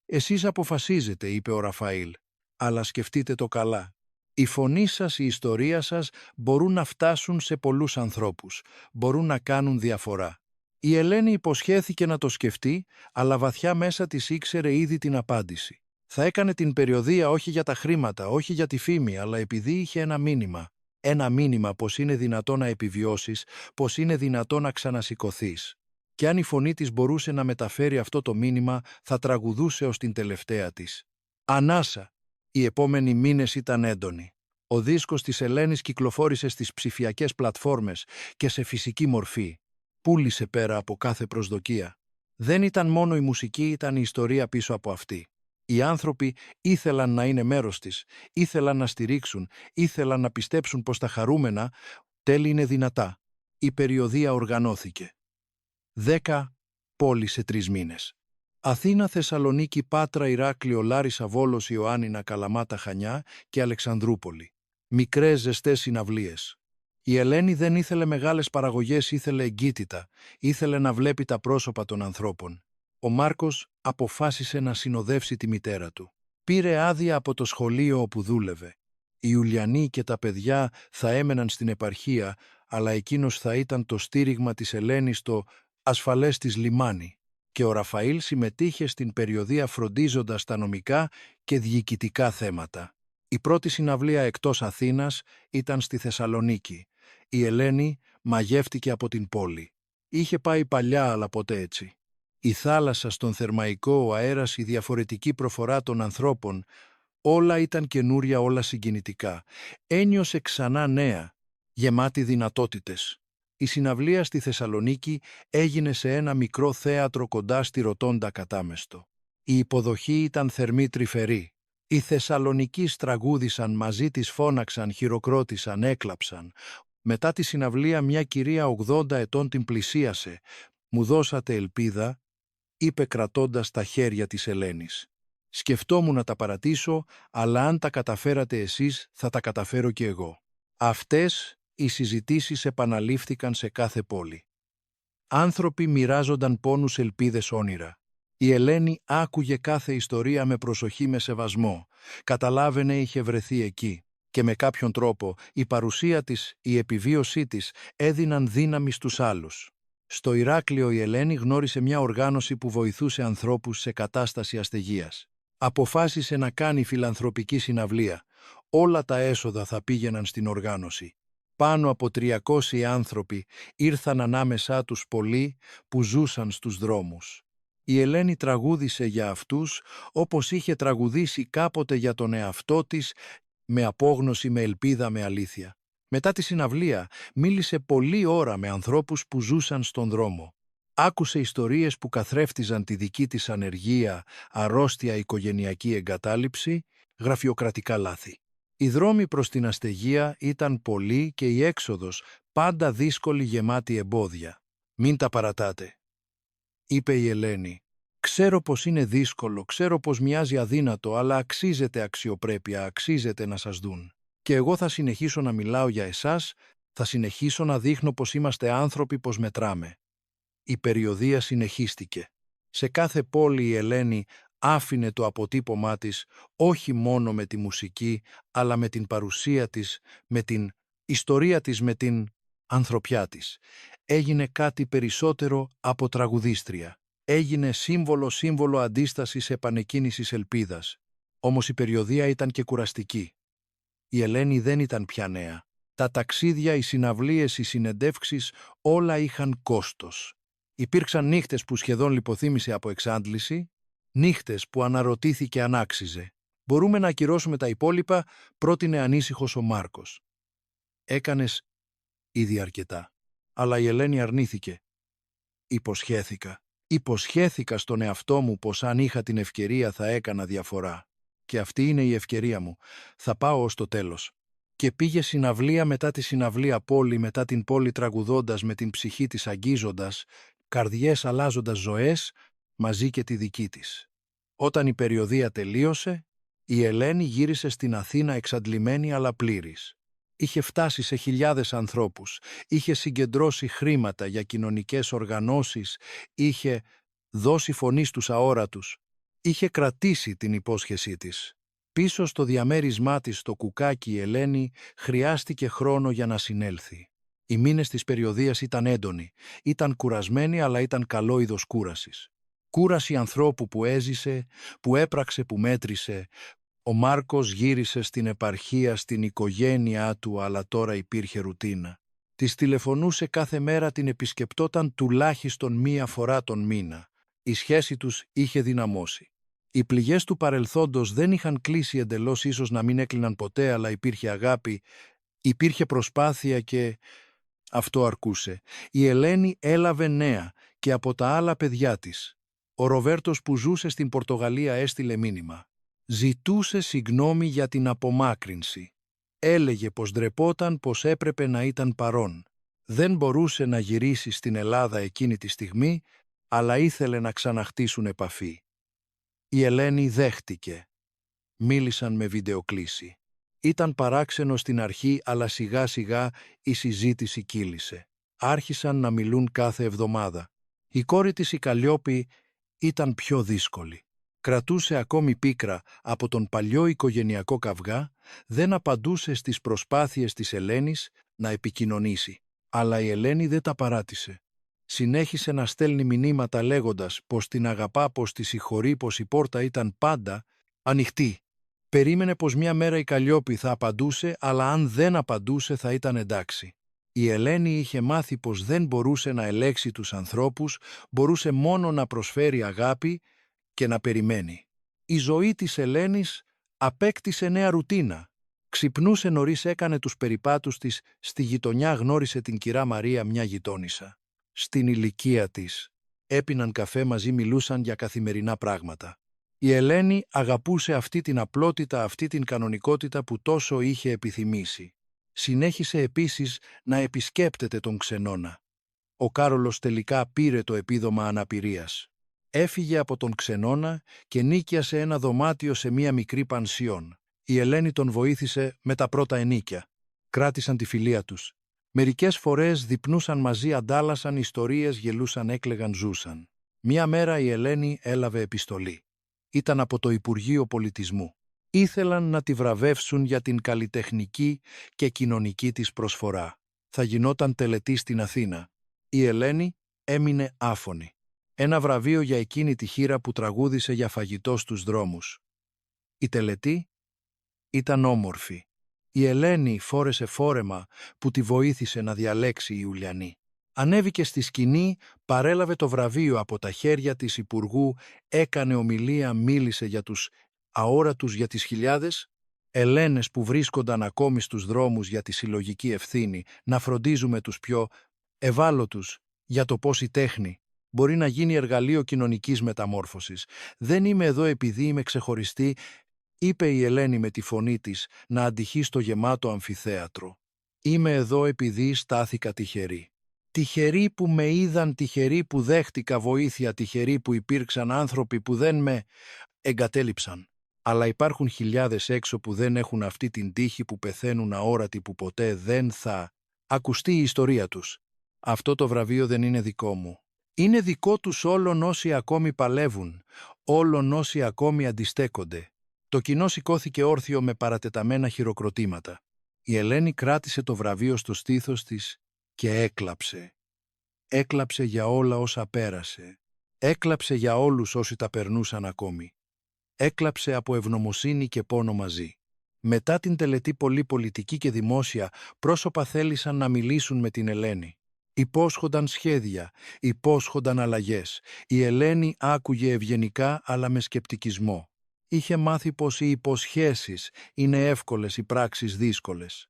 «Εσείς αποφασίζετε», είπε ο Ραφαήλ, «αλλά σκεφτείτε το καλά. Η φωνή σας, η ιστορία σας μπορούν να φτάσουν σε πολλούς ανθρώπους, μπορούν να κάνουν διαφορά». Η Ελένη υποσχέθηκε να το σκεφτεί, αλλά βαθιά μέσα της ήξερε ήδη την απάντηση. Θα έκανε την περιοδεία όχι για τα χρήματα, όχι για τη φήμη, αλλά επειδή είχε ένα μήνυμα. Ένα μήνυμα πως είναι δυνατό να επιβιώσεις, πως είναι δυνατό να ξανασηκωθείς. Και αν η φωνή της μπορούσε να μεταφέρει αυτό το μήνυμα, θα τραγουδούσε ως την τελευταία της ανάσα. Οι επόμενοι μήνες ήταν έντονοι. Ο δίσκος της Ελένης κυκλοφόρησε στις ψηφιακές πλατφόρμες και σε φυσική μορφή. Πούλησε πέρα από κάθε προσδοκία. Δεν ήταν μόνο η μουσική, ήταν η ιστορία πίσω από αυτή. Οι άνθρωποι ήθελαν να είναι μέρος της, ήθελαν να στηρίξουν, ήθελαν να πιστέψουν πως τα χαρούμενα τέλη είναι δυνατά. Η περιοδεία οργανώθηκε. 10 πόλεις σε 3 μήνες. Αθήνα, Θεσσαλονίκη, Πάτρα, Ηράκλειο, Λάρισα, Βόλος, Ιωάννινα, Καλαμάτα, Χανιά και Αλεξανδρούπολη. Μικρές ζεστές συναυλίες. Η Ελένη δεν ήθελε μεγάλες παραγωγές, ήθελε εγκύτητα, ήθελε να βλέπει τα πρόσωπα των ανθρώπων. Ο Μάρκος αποφάσισε να συνοδεύσει τη μητέρα του. Πήρε άδεια από το σχολείο όπου δούλευε. Οι Ιουλιανοί και τα παιδιά θα έμεναν στην επαρχία, αλλά εκείνος θα ήταν το στήριγμα της Ελένης στο ασφαλές της λιμάνι. Και ο Ραφαήλ συμμετείχε στην περιοδεία φροντίζοντας τα νομικά και διοικητικά θέματα. Η πρώτη συναυλία εκτός Αθήνας ήταν στη Θεσσαλονίκη. Η Ελένη μαγεύτηκε από την πόλη. Είχε πάει παλιά, αλλά ποτέ έτσι. Η θάλασσα στον Θερμαϊκό, ο αέρας, η διαφορετική προφορά των ανθρώπων, όλα ήταν καινούρια, όλα συγκινητικά. Ένιωσε ξανά νέα, γεμάτη δυνατότητες. Η συναυλία στη Θεσσαλονίκη έγινε σε ένα μικρό θέατρο κοντά στη Ρωτόντα Κατάμεστο. Η υποδοχή ήταν θερμή, τρυφερή. Οι Θεσσαλονικείς τραγούδησαν, μαζί της φώναξαν, χειροκρότησαν, έκλαψαν. Μετά τη συναυλία μια κυρία 80 ετών την πλησίασε. «Μου δώσατε ελπίδα», είπε κρατώντας τα χέρια της Ελένης. «Σκεφτόμουν να τα παρατήσω, αλλά αν τα καταφέρατε εσείς, θα τα καταφέρω κι εγώ». Αυτές οι συζητήσεις επαναλήφθηκαν σε κάθε πόλη. Άνθρωποι μοιράζονταν πόνους, ελπίδες, όνειρα. Η Ελένη άκουγε κάθε ιστορία με προσοχή, με σεβασμό. Καταλάβαινε είχε βρεθεί εκεί. Και με κάποιον τρόπο η παρουσία της, η επιβίωσή της έδιναν δύναμη στους άλλους. Στο Ηράκλειο η Ελένη γνώρισε μια οργάνωση που βοηθούσε ανθρώπους σε κατάσταση αστεγίας. Αποφάσισε να κάνει φιλανθρωπική συναυλία. Όλα τα έσοδα θα πήγαιναν στην οργάνωση. Πάνω από 300 άνθρωποι ήρθαν ανάμεσά τους, πολλοί που ζούσαν στους δρόμους. Η Ελένη τραγούδισε για αυτούς όπως είχε τραγουδήσει κάποτε για τον εαυτό της Με απόγνωση, με ελπίδα, με αλήθεια. Μετά τη συναυλία μίλησε πολλή ώρα με ανθρώπους που ζούσαν στον δρόμο. Άκουσε ιστορίες που καθρέφτιζαν τη δική της ανεργία, αρρώστια, οικογενειακή εγκατάλειψη, γραφειοκρατικά λάθη. Οι δρόμοι προς την αστεγία ήταν πολλοί και η έξοδος πάντα δύσκολη, γεμάτη εμπόδια. «Μην τα παρατάτε», είπε η Ελένη. «Ξέρω πως είναι δύσκολο, ξέρω πως μοιάζει αδύνατο, αλλά αξίζεται αξιοπρέπεια, αξίζεται να σας δουν. Και εγώ θα συνεχίσω να μιλάω για εσάς, θα συνεχίσω να δείχνω πως είμαστε άνθρωποι, πως μετράμε». Η περιοδεία συνεχίστηκε. Σε κάθε πόλη η Ελένη άφηνε το αποτύπωμά της, όχι μόνο με τη μουσική, αλλά με την παρουσία της, με την ιστορία της, με την ανθρωπιά της. Έγινε κάτι περισσότερο από τραγουδίστρια. Έγινε σύμβολο αντίστασης, επανεκκίνησης, ελπίδας. Όμως η περιοδεία ήταν και κουραστική. Η Ελένη δεν ήταν πια νέα. Τα ταξίδια, οι συναυλίες, οι συνεντεύξεις, όλα είχαν κόστος. Υπήρξαν νύχτες που σχεδόν λιποθύμησε από εξάντληση, νύχτες που αναρωτήθηκε αν άξιζε. «Μπορούμε να ακυρώσουμε τα υπόλοιπα», πρότεινε ανήσυχος ο Μάρκος. «Έκανες ήδη αρκετά». Αλλά η Ελένη αρνήθηκε. Υποσχέθηκα στον εαυτό μου πως αν είχα την ευκαιρία θα έκανα διαφορά. Και αυτή είναι η ευκαιρία μου. Θα πάω ως το τέλος». Και πήγε συναυλία μετά τη συναυλία, πόλη μετά την πόλη, τραγουδώντας, με την ψυχή της αγγίζοντας, καρδιές αλλάζοντας ζωές, μαζί και τη δική της. Όταν η περιοδεία τελείωσε, η Ελένη γύρισε στην Αθήνα εξαντλημένη αλλά πλήρης. Είχε φτάσει σε χιλιάδες ανθρώπους, είχε συγκεντρώσει χρήματα για κοινωνικές οργανώσεις, είχε δώσει φωνή στους αόρατους, είχε κρατήσει την υπόσχεσή της. Πίσω στο διαμέρισμά της στο κουκάκι η Ελένη χρειάστηκε χρόνο για να συνέλθει. Οι μήνες της περιοδείας ήταν έντονοι, ήταν κουρασμένοι, αλλά ήταν καλό είδος κούρασης. Κούραση ανθρώπου που έζησε, που έπραξε, που μέτρησε. Ο Μάρκος γύρισε στην επαρχία, στην οικογένειά του, αλλά τώρα υπήρχε ρουτίνα. Της τηλεφωνούσε κάθε μέρα, την επισκεπτόταν τουλάχιστον μία φορά τον μήνα. Η σχέση τους είχε δυναμώσει. Οι πληγές του παρελθόντος δεν είχαν κλείσει εντελώς, ίσως να μην έκλειναν ποτέ, αλλά υπήρχε αγάπη, υπήρχε προσπάθεια και αυτό αρκούσε. Η Ελένη έλαβε νέα και από τα άλλα παιδιά της. Ο Ροβέρτος που ζούσε στην Πορτογαλία έστειλε μήνυμα. Ζητούσε συγγνώμη για την απομάκρυνση. Έλεγε πως ντρεπόταν, πως έπρεπε να ήταν παρόν. Δεν μπορούσε να γυρίσει στην Ελλάδα εκείνη τη στιγμή, αλλά ήθελε να ξαναχτίσουν επαφή. Η Ελένη δέχτηκε. Μίλησαν με βιντεοκλήση. Ήταν παράξενο στην αρχή, αλλά σιγά σιγά η συζήτηση κύλησε. Άρχισαν να μιλούν κάθε εβδομάδα. Η κόρη της, η Καλλιόπη, ήταν πιο δύσκολη. Κρατούσε ακόμη πίκρα από τον παλιό οικογενειακό καυγά, δεν απαντούσε στις προσπάθειες της Ελένης να επικοινωνήσει. Αλλά η Ελένη δεν τα παράτησε. Συνέχισε να στέλνει μηνύματα λέγοντας πως την αγαπά, πως τη συγχωρεί, πως η πόρτα ήταν πάντα ανοιχτή. Περίμενε πως μια μέρα η Καλλιόπη θα απαντούσε, αλλά αν δεν απαντούσε θα ήταν εντάξει. Η Ελένη είχε μάθει πως δεν μπορούσε να ελέγξει τους ανθρώπους, μπορούσε μόνο να προσφέρει αγάπη και να περιμένει. Η ζωή της Ελένης απέκτησε νέα ρουτίνα. Ξυπνούσε νωρίς, έκανε τους περιπάτους της, στη γειτονιά γνώρισε την κυρά Μαρία, μια γειτόνισσα. Στην ηλικία της. Έπιναν καφέ μαζί, μιλούσαν για καθημερινά πράγματα. Η Ελένη αγαπούσε αυτή την απλότητα, αυτή την κανονικότητα που τόσο είχε επιθυμήσει. Συνέχισε επίσης να επισκέπτεται τον Ξενώνα. Ο Κάρολος τελικά πήρε το επίδομα αναπηρίας. Έφυγε από τον Ξενώνα και νίκιασε ένα δωμάτιο σε μία μικρή πανσιόν. Η Ελένη τον βοήθησε με τα πρώτα ενίκια. Κράτησαν τη φιλία τους. Μερικές φορές διπνούσαν μαζί, αντάλλασαν ιστορίες, γελούσαν, έκλαιγαν, ζούσαν. Μία μέρα η Ελένη έλαβε επιστολή. Ήταν από το Υπουργείο Πολιτισμού. Ήθελαν να τη βραβεύσουν για την καλλιτεχνική και κοινωνική της προσφορά. Θα γινόταν τελετή στην Αθήνα. Η Ελένη έμεινε άφωνη. Ένα βραβείο για εκείνη τη χήρα που τραγούδισε για φαγητό στους δρόμους. Η τελετή ήταν όμορφη. Η Ελένη φόρεσε φόρεμα που τη βοήθησε να διαλέξει η Ιουλιανή. Ανέβηκε στη σκηνή, παρέλαβε το βραβείο από τα χέρια της Υπουργού, έκανε ομιλία, μίλησε για τους αόρατους, για τις χιλιάδες. Ελένες που βρίσκονταν ακόμη στους δρόμους για τη συλλογική ευθύνη να φροντίζουμε τους πιο ευάλωτους για το πώς η τέχνη μπορεί να γίνει εργαλείο κοινωνικής μεταμόρφωσης. «Δεν είμαι εδώ επειδή είμαι ξεχωριστή», είπε η Ελένη με τη φωνή της να αντυχεί στο γεμάτο αμφιθέατρο. «Είμαι εδώ επειδή στάθηκα τυχερή. Τυχερή που με είδαν, τυχερή που δέχτηκα βοήθεια, τυχερή που υπήρξαν άνθρωποι που δεν με εγκατέλειψαν. Αλλά υπάρχουν χιλιάδες έξω που δεν έχουν αυτή την τύχη, που πεθαίνουν αόρατοι, που ποτέ δεν θα ακουστεί η ιστορία τους. Αυτό το βραβείο δεν είναι δικό μου. Είναι δικό τους όλων όσοι ακόμη παλεύουν, όλων όσοι ακόμη αντιστέκονται». Το κοινό σηκώθηκε όρθιο με παρατεταμένα χειροκροτήματα. Η Ελένη κράτησε το βραβείο στο στήθος της και έκλαψε. Έκλαψε για όλα όσα πέρασε. Έκλαψε για όλους όσοι τα περνούσαν ακόμη. Έκλαψε από ευγνωμοσύνη και πόνο μαζί. Μετά την τελετή, πολλοί πολιτικοί και δημόσια πρόσωπα θέλησαν να μιλήσουν με την Ελένη. Υπόσχονταν σχέδια, υπόσχονταν αλλαγές. Η Ελένη άκουγε ευγενικά αλλά με σκεπτικισμό. Είχε μάθει πως οι υποσχέσεις είναι εύκολες, οι πράξεις δύσκολες.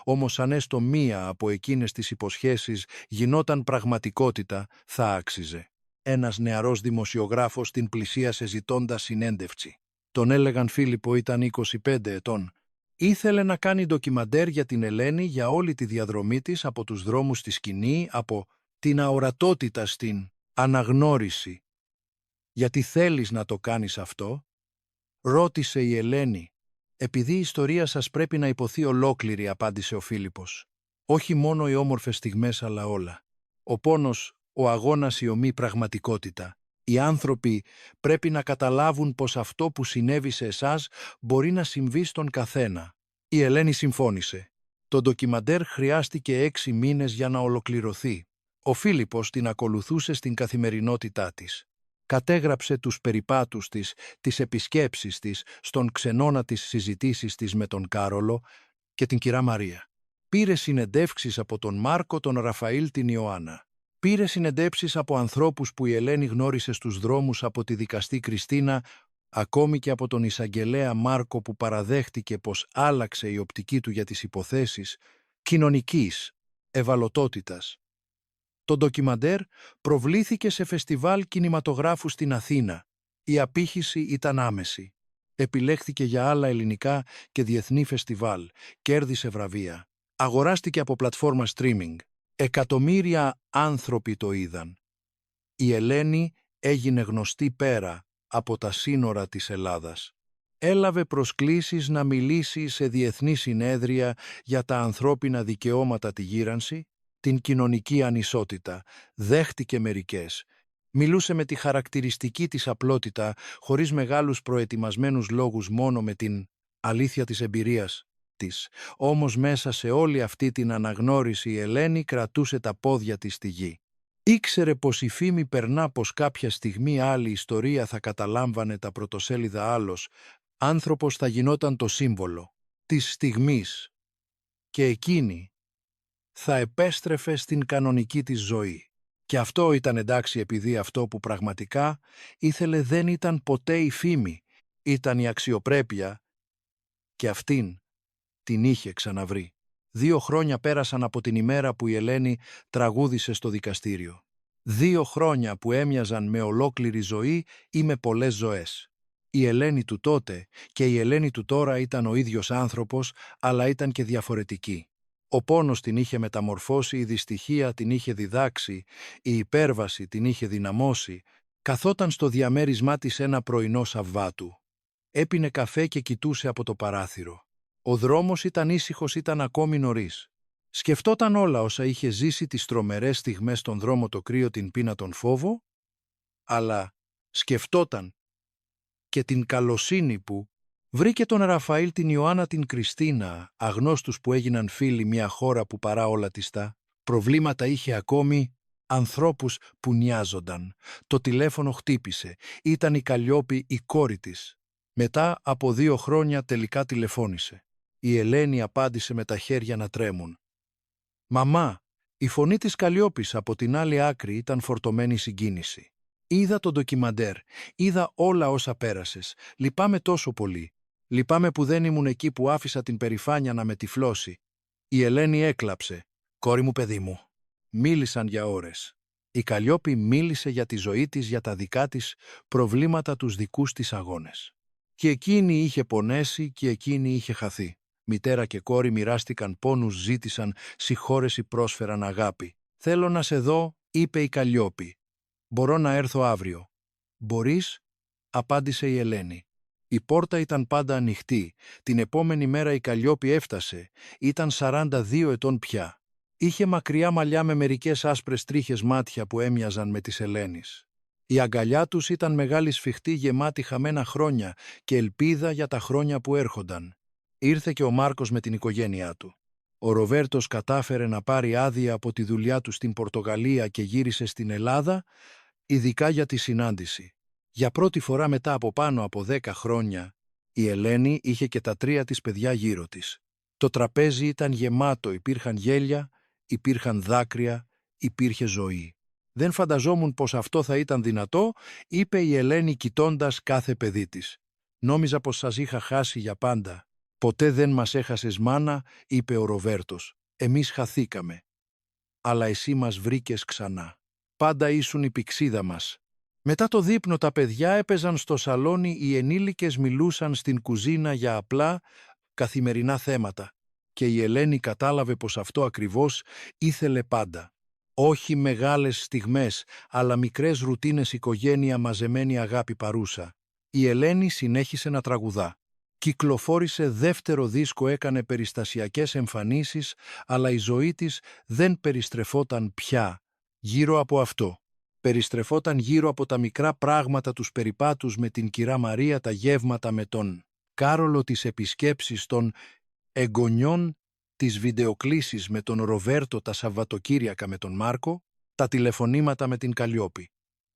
Όμως αν έστω μία από εκείνες τις υποσχέσεις γινόταν πραγματικότητα, θα άξιζε. Ένας νεαρός δημοσιογράφος την πλησίασε ζητώντας συνέντευξη. Τον έλεγαν Φίλιππο, ήταν 25 ετών. Ήθελε να κάνει ντοκιμαντέρ για την Ελένη, για όλη τη διαδρομή της από τους δρόμους στη σκηνή, από την αορατότητα στην αναγνώριση. «Γιατί θέλεις να το κάνεις αυτό?» ρώτησε η Ελένη. «Επειδή η ιστορία σας πρέπει να υποθεί ολόκληρη», απάντησε ο Φίλιππος. «Όχι μόνο οι όμορφες στιγμές, αλλά όλα. Ο πόνος, ο αγώνας, η ομή πραγματικότητα. Οι άνθρωποι πρέπει να καταλάβουν πως αυτό που συνέβη σε εσάς μπορεί να συμβεί στον καθένα». Η Ελένη συμφώνησε. Το ντοκιμαντέρ χρειάστηκε 6 μήνες για να ολοκληρωθεί. Ο Φίλιππος την ακολουθούσε στην καθημερινότητά της. Κατέγραψε τους περιπάτους της, τις επισκέψεις της, στον ξενώνα της, συζητήσεις της με τον Κάρολο και την κυρά Μαρία. Πήρε συνεντεύξεις από τον Μάρκο, τον Ραφαήλ, την Ιωάννα. Πήρε συνεντεύξεις από ανθρώπους που η Ελένη γνώρισε στους δρόμους, από τη δικαστή Κριστίνα, ακόμη και από τον εισαγγελέα Μάρκο, που παραδέχτηκε πως άλλαξε η οπτική του για τις υποθέσεις κοινωνικής ευαλωτότητας. Το ντοκιμαντέρ προβλήθηκε σε φεστιβάλ κινηματογράφου στην Αθήνα. Η απήχηση ήταν άμεση. Επιλέχθηκε για άλλα ελληνικά και διεθνή φεστιβάλ. Κέρδισε βραβεία. Αγοράστηκε από πλατφόρμα streaming. Εκατομμύρια άνθρωποι το είδαν. Η Ελένη έγινε γνωστή πέρα από τα σύνορα της Ελλάδας. Έλαβε προσκλήσεις να μιλήσει σε διεθνή συνέδρια για τα ανθρώπινα δικαιώματα, τη γύρανση, την κοινωνική ανισότητα. Δέχτηκε μερικές. Μιλούσε με τη χαρακτηριστική της απλότητα, χωρίς μεγάλους προετοιμασμένους λόγους, μόνο με την αλήθεια της εμπειρίας της. Όμως μέσα σε όλη αυτή την αναγνώριση η Ελένη κρατούσε τα πόδια της στη γη. Ήξερε πως η φήμη περνά, πως κάποια στιγμή άλλη ιστορία θα καταλάμβανε τα πρωτοσέλιδα, άλλος άνθρωπος θα γινόταν το σύμβολο της στιγμής και εκείνη θα επέστρεφε στην κανονική της ζωή. Και αυτό ήταν εντάξει, επειδή αυτό που πραγματικά ήθελε δεν ήταν ποτέ η φήμη, ήταν η αξιοπρέπεια, και αυτήν την είχε ξαναβρει. 2 χρόνια πέρασαν από την ημέρα που η Ελένη τραγούδισε στο δικαστήριο. 2 χρόνια που έμοιαζαν με ολόκληρη ζωή ή με πολλές ζωές. Η Ελένη του τότε και η Ελένη του τώρα ήταν ο ίδιος άνθρωπος, αλλά ήταν και διαφορετική. Ο πόνος την είχε μεταμορφώσει, η δυστυχία την είχε διδάξει, η υπέρβαση την είχε δυναμώσει. Καθόταν στο διαμέρισμά της ένα πρωινό Σαββάτου. Έπινε καφέ και κοιτούσε από το παράθυρο. Ο δρόμος ήταν ήσυχος, ήταν ακόμη νωρίς. Σκεφτόταν όλα όσα είχε ζήσει, τις τρομερές στιγμές στον δρόμο, το κρύο, την πείνα, τον φόβο, αλλά σκεφτόταν και την καλοσύνη που βρήκε τον Ραφαήλ, την Ιωάννα, την Κριστίνα, αγνώστους που έγιναν φίλοι, μια χώρα που παρά όλα της τα προβλήματα είχε ακόμη ανθρώπους που νοιάζονταν. Το τηλέφωνο χτύπησε. Ήταν η Καλλιόπη, η κόρη της. Μετά από 2 χρόνια τελικά τηλεφώνησε. Η Ελένη απάντησε με τα χέρια να τρέμουν. «Μαμά», η φωνή της Καλλιόπης από την άλλη άκρη ήταν φορτωμένη συγκίνηση. «Είδα το ντοκιμαντέρ, είδα όλα όσα πέρασες. Λυπάμαι τόσο πολύ. Λυπάμαι που δεν ήμουν εκεί που άφησα την περηφάνεια να με τυφλώσει. Η Ελένη έκλαψε. «Κόρη μου, παιδί μου». Μίλησαν για ώρες. Η Καλλιόπη μίλησε για τη ζωή της, για τα δικά της προβλήματα, τους δικούς της αγώνες. Και εκείνη είχε πονέσει και εκείνη είχε χαθεί. Μητέρα και κόρη μοιράστηκαν πόνους, ζήτησαν συγχώρεση, πρόσφεραν αγάπη. «Θέλω να σε δω», είπε η Καλλιόπη. «Μπορώ να έρθω αύριο». «Μπορείς», απάντησε η Ελένη. Η πόρτα ήταν πάντα ανοιχτή. Την επόμενη μέρα η Καλλιόπη έφτασε. Ήταν 42 ετών πια. Είχε μακριά μαλλιά με μερικές άσπρες τρίχες μάτια που έμοιαζαν με τις Ελένης. Η αγκαλιά τους ήταν μεγάλη σφιχτή, γεμάτη χαμένα χρόνια και ελπίδα για τα χρόνια που έρχονταν. Ήρθε και ο Μάρκος με την οικογένειά του. Ο Ροβέρτος κατάφερε να πάρει άδεια από τη δουλειά του στην Πορτογαλία και γύρισε στην Ελλάδα, ειδικά για τη συνάντηση. Για πρώτη φορά μετά από πάνω από 10 χρόνια, η Ελένη είχε και τα 3 της παιδιά γύρω της. Το τραπέζι ήταν γεμάτο, υπήρχαν γέλια, υπήρχαν δάκρυα, υπήρχε ζωή. «Δεν φανταζόμουν πως αυτό θα ήταν δυνατό», είπε η Ελένη κοιτώντας κάθε παιδί της. «Νόμιζα πως σας είχα χάσει για πάντα». «Ποτέ δεν μας έχασες, μάνα», είπε ο Ροβέρτος. «Εμείς χαθήκαμε. Αλλά εσύ μας βρήκες ξανά. Πάντα ήσουν η πηξίδα μας». Μετά το δείπνο τα παιδιά έπαιζαν στο σαλόνι, οι ενήλικες μιλούσαν στην κουζίνα για απλά, καθημερινά θέματα. Και η Ελένη κατάλαβε πως αυτό ακριβώς ήθελε πάντα. Όχι μεγάλες στιγμές, αλλά μικρές ρουτίνες, οικογένεια, μαζεμένη αγάπη παρούσα. Η Ελένη συνέχισε να τραγουδά. Κυκλοφόρησε δεύτερο δίσκο, έκανε περιστασιακές εμφανίσεις, αλλά η ζωή της δεν περιστρεφόταν πια γύρω από αυτό. Περιστρεφόταν γύρω από τα μικρά πράγματα, τους περιπάτους με την κυρά Μαρία, τα γεύματα με τον Κάρολο, τις επισκέψεις των εγγονιών, τις βιντεοκλήσεις με τον Ροβέρτο, τα Σαββατοκύριακα με τον Μάρκο, τα τηλεφωνήματα με την Καλλιόπη.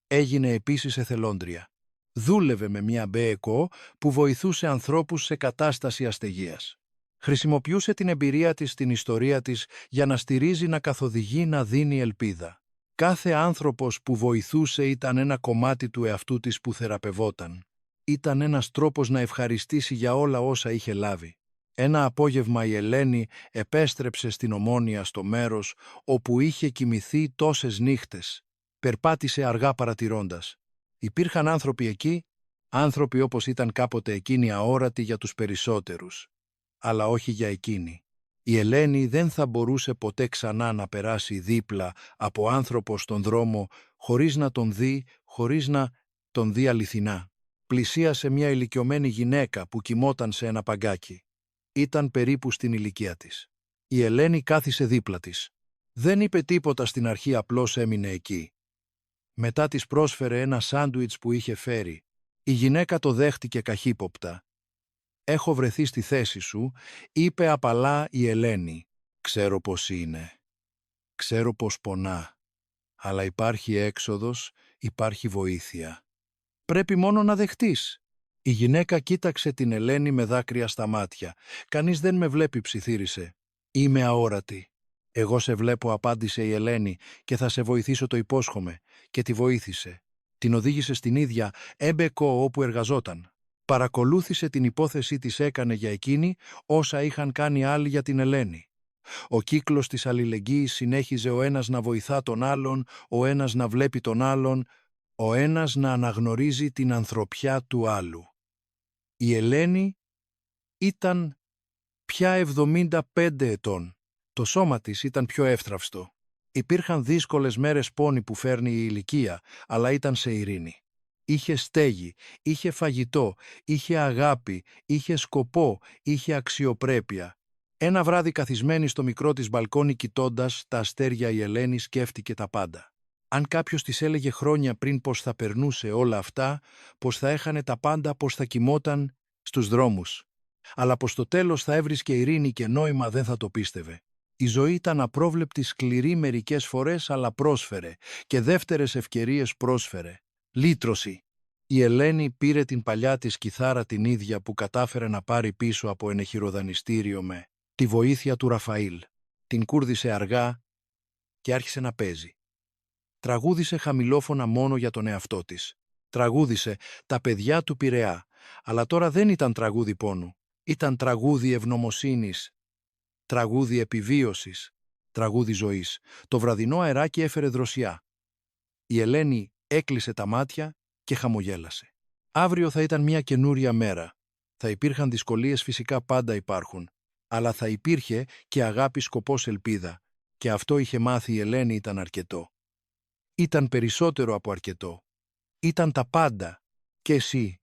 Έγινε επίσης εθελόντρια. Δούλευε με μια ΜΠΕΚΟ που βοηθούσε ανθρώπους σε κατάσταση αστεγίας. Χρησιμοποιούσε την εμπειρία της, την ιστορία της, για να στηρίζει, να καθοδηγεί, να δίνει ελπίδα. Κάθε άνθρωπος που βοηθούσε ήταν ένα κομμάτι του εαυτού της που θεραπευόταν. Ήταν ένας τρόπος να ευχαριστήσει για όλα όσα είχε λάβει. Ένα απόγευμα η Ελένη επέστρεψε στην Ομόνια, στο μέρος όπου είχε κοιμηθεί τόσες νύχτες. Περπάτησε αργά παρατηρώντας. Υπήρχαν άνθρωποι εκεί, άνθρωποι όπως ήταν κάποτε εκείνη, αόρατοι για τους περισσότερους. Αλλά όχι για εκείνη. Η Ελένη δεν θα μπορούσε ποτέ ξανά να περάσει δίπλα από άνθρωπο στον δρόμο χωρίς να τον δει, χωρίς να τον δει αληθινά. Πλησίασε μια ηλικιωμένη γυναίκα που κοιμόταν σε ένα παγκάκι. Ήταν περίπου στην ηλικία της. Η Ελένη κάθισε δίπλα της. Δεν είπε τίποτα στην αρχή, απλώς έμεινε εκεί. Μετά της πρόσφερε ένα σάντουιτς που είχε φέρει. Η γυναίκα το δέχτηκε καχύποπτα. «Έχω βρεθεί στη θέση σου», είπε απαλά η Ελένη. «Ξέρω πώς είναι. Ξέρω πώς πονά. Αλλά υπάρχει έξοδος, υπάρχει βοήθεια. Πρέπει μόνο να δεχτείς». Η γυναίκα κοίταξε την Ελένη με δάκρυα στα μάτια. «Κανείς δεν με βλέπει», ψιθύρισε. «Είμαι αόρατη». «Εγώ σε βλέπω», απάντησε η Ελένη, «και θα σε βοηθήσω, το υπόσχομαι». Και τη βοήθησε. Την οδήγησε στην ίδια ΜΠΕΚΟ όπου εργαζόταν. Παρακολούθησε την υπόθεση, της έκανε για εκείνη όσα είχαν κάνει άλλοι για την Ελένη. Ο κύκλος της αλληλεγγύης συνέχιζε, ο ένας να βοηθά τον άλλον, ο ένας να βλέπει τον άλλον, ο ένας να αναγνωρίζει την ανθρωπιά του άλλου. Η Ελένη ήταν πια 75 ετών. Το σώμα της ήταν πιο εύθραυστο. Υπήρχαν δύσκολες μέρες, πόνοι που φέρνει η ηλικία, αλλά ήταν σε ειρήνη. Είχε στέγη, είχε φαγητό, είχε αγάπη, είχε σκοπό, είχε αξιοπρέπεια. Ένα βράδυ, καθισμένη στο μικρό της μπαλκόνι κοιτώντας τα αστέρια, η Ελένη σκέφτηκε τα πάντα. Αν κάποιος της έλεγε χρόνια πριν πως θα περνούσε όλα αυτά, πως θα έχανε τα πάντα, πως θα κοιμόταν στους δρόμους, αλλά πως στο τέλος θα έβρισκε ειρήνη και νόημα, δεν θα το πίστευε. Η ζωή ήταν απρόβλεπτη, σκληρή μερικές φορές, αλλά πρόσφερε και δεύτερες ευκαιρίες πρόσφερε. Λύτρωση. Η Ελένη πήρε την παλιά της κιθάρα, την ίδια που κατάφερε να πάρει πίσω από ενεχειροδανιστήριο με τη βοήθεια του Ραφαήλ. Την κούρδισε αργά και άρχισε να παίζει. Τραγούδισε χαμηλόφωνα μόνο για τον εαυτό της. Τραγούδισε «Τα παιδιά του Πειραιά», Αλλά τώρα δεν ήταν τραγούδι πόνου. Ήταν τραγούδι ευγνωμοσύνης, τραγούδι επιβίωσης, τραγούδι ζωής. Το βραδινό αεράκι έφερε δροσιά. Η Ελένη έκλεισε τα μάτια και χαμογέλασε. Αύριο θα ήταν μια καινούρια μέρα. Θα υπήρχαν δυσκολίες, φυσικά πάντα υπάρχουν. Αλλά θα υπήρχε και αγάπη, σκοπός, ελπίδα. Και αυτό είχε μάθει η Ελένη ήταν αρκετό. Ήταν περισσότερο από αρκετό. Ήταν τα πάντα. Και εσύ.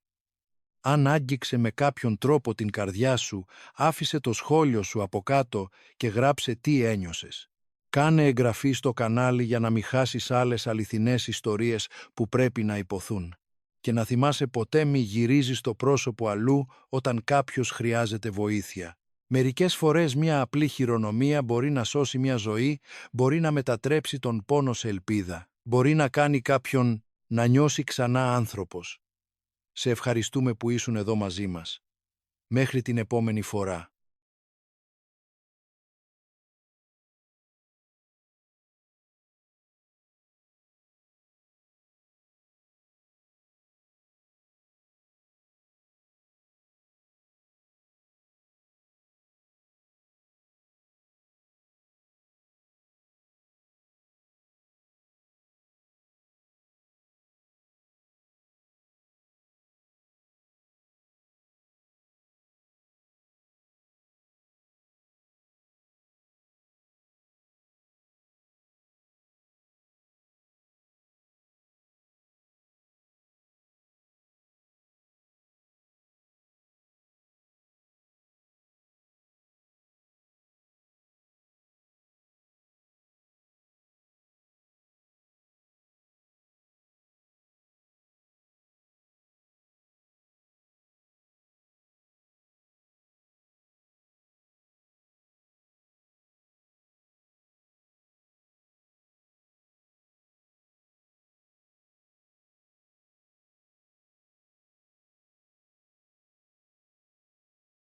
Αν άγγιξε με κάποιον τρόπο την καρδιά σου, άφησε το σχόλιο σου από κάτω και γράψε τι ένιωσες. Κάνε εγγραφή στο κανάλι για να μην χάσεις άλλες αληθινές ιστορίες που πρέπει να υποθούν. Και να θυμάσαι ποτέ μη γυρίζεις το πρόσωπο αλλού όταν κάποιος χρειάζεται βοήθεια. Μερικές φορές μια απλή χειρονομία μπορεί να σώσει μια ζωή, μπορεί να μετατρέψει τον πόνο σε ελπίδα. Μπορεί να κάνει κάποιον να νιώσει ξανά άνθρωπος. Σε ευχαριστούμε που ήσουν εδώ μαζί μας. Μέχρι την επόμενη φορά.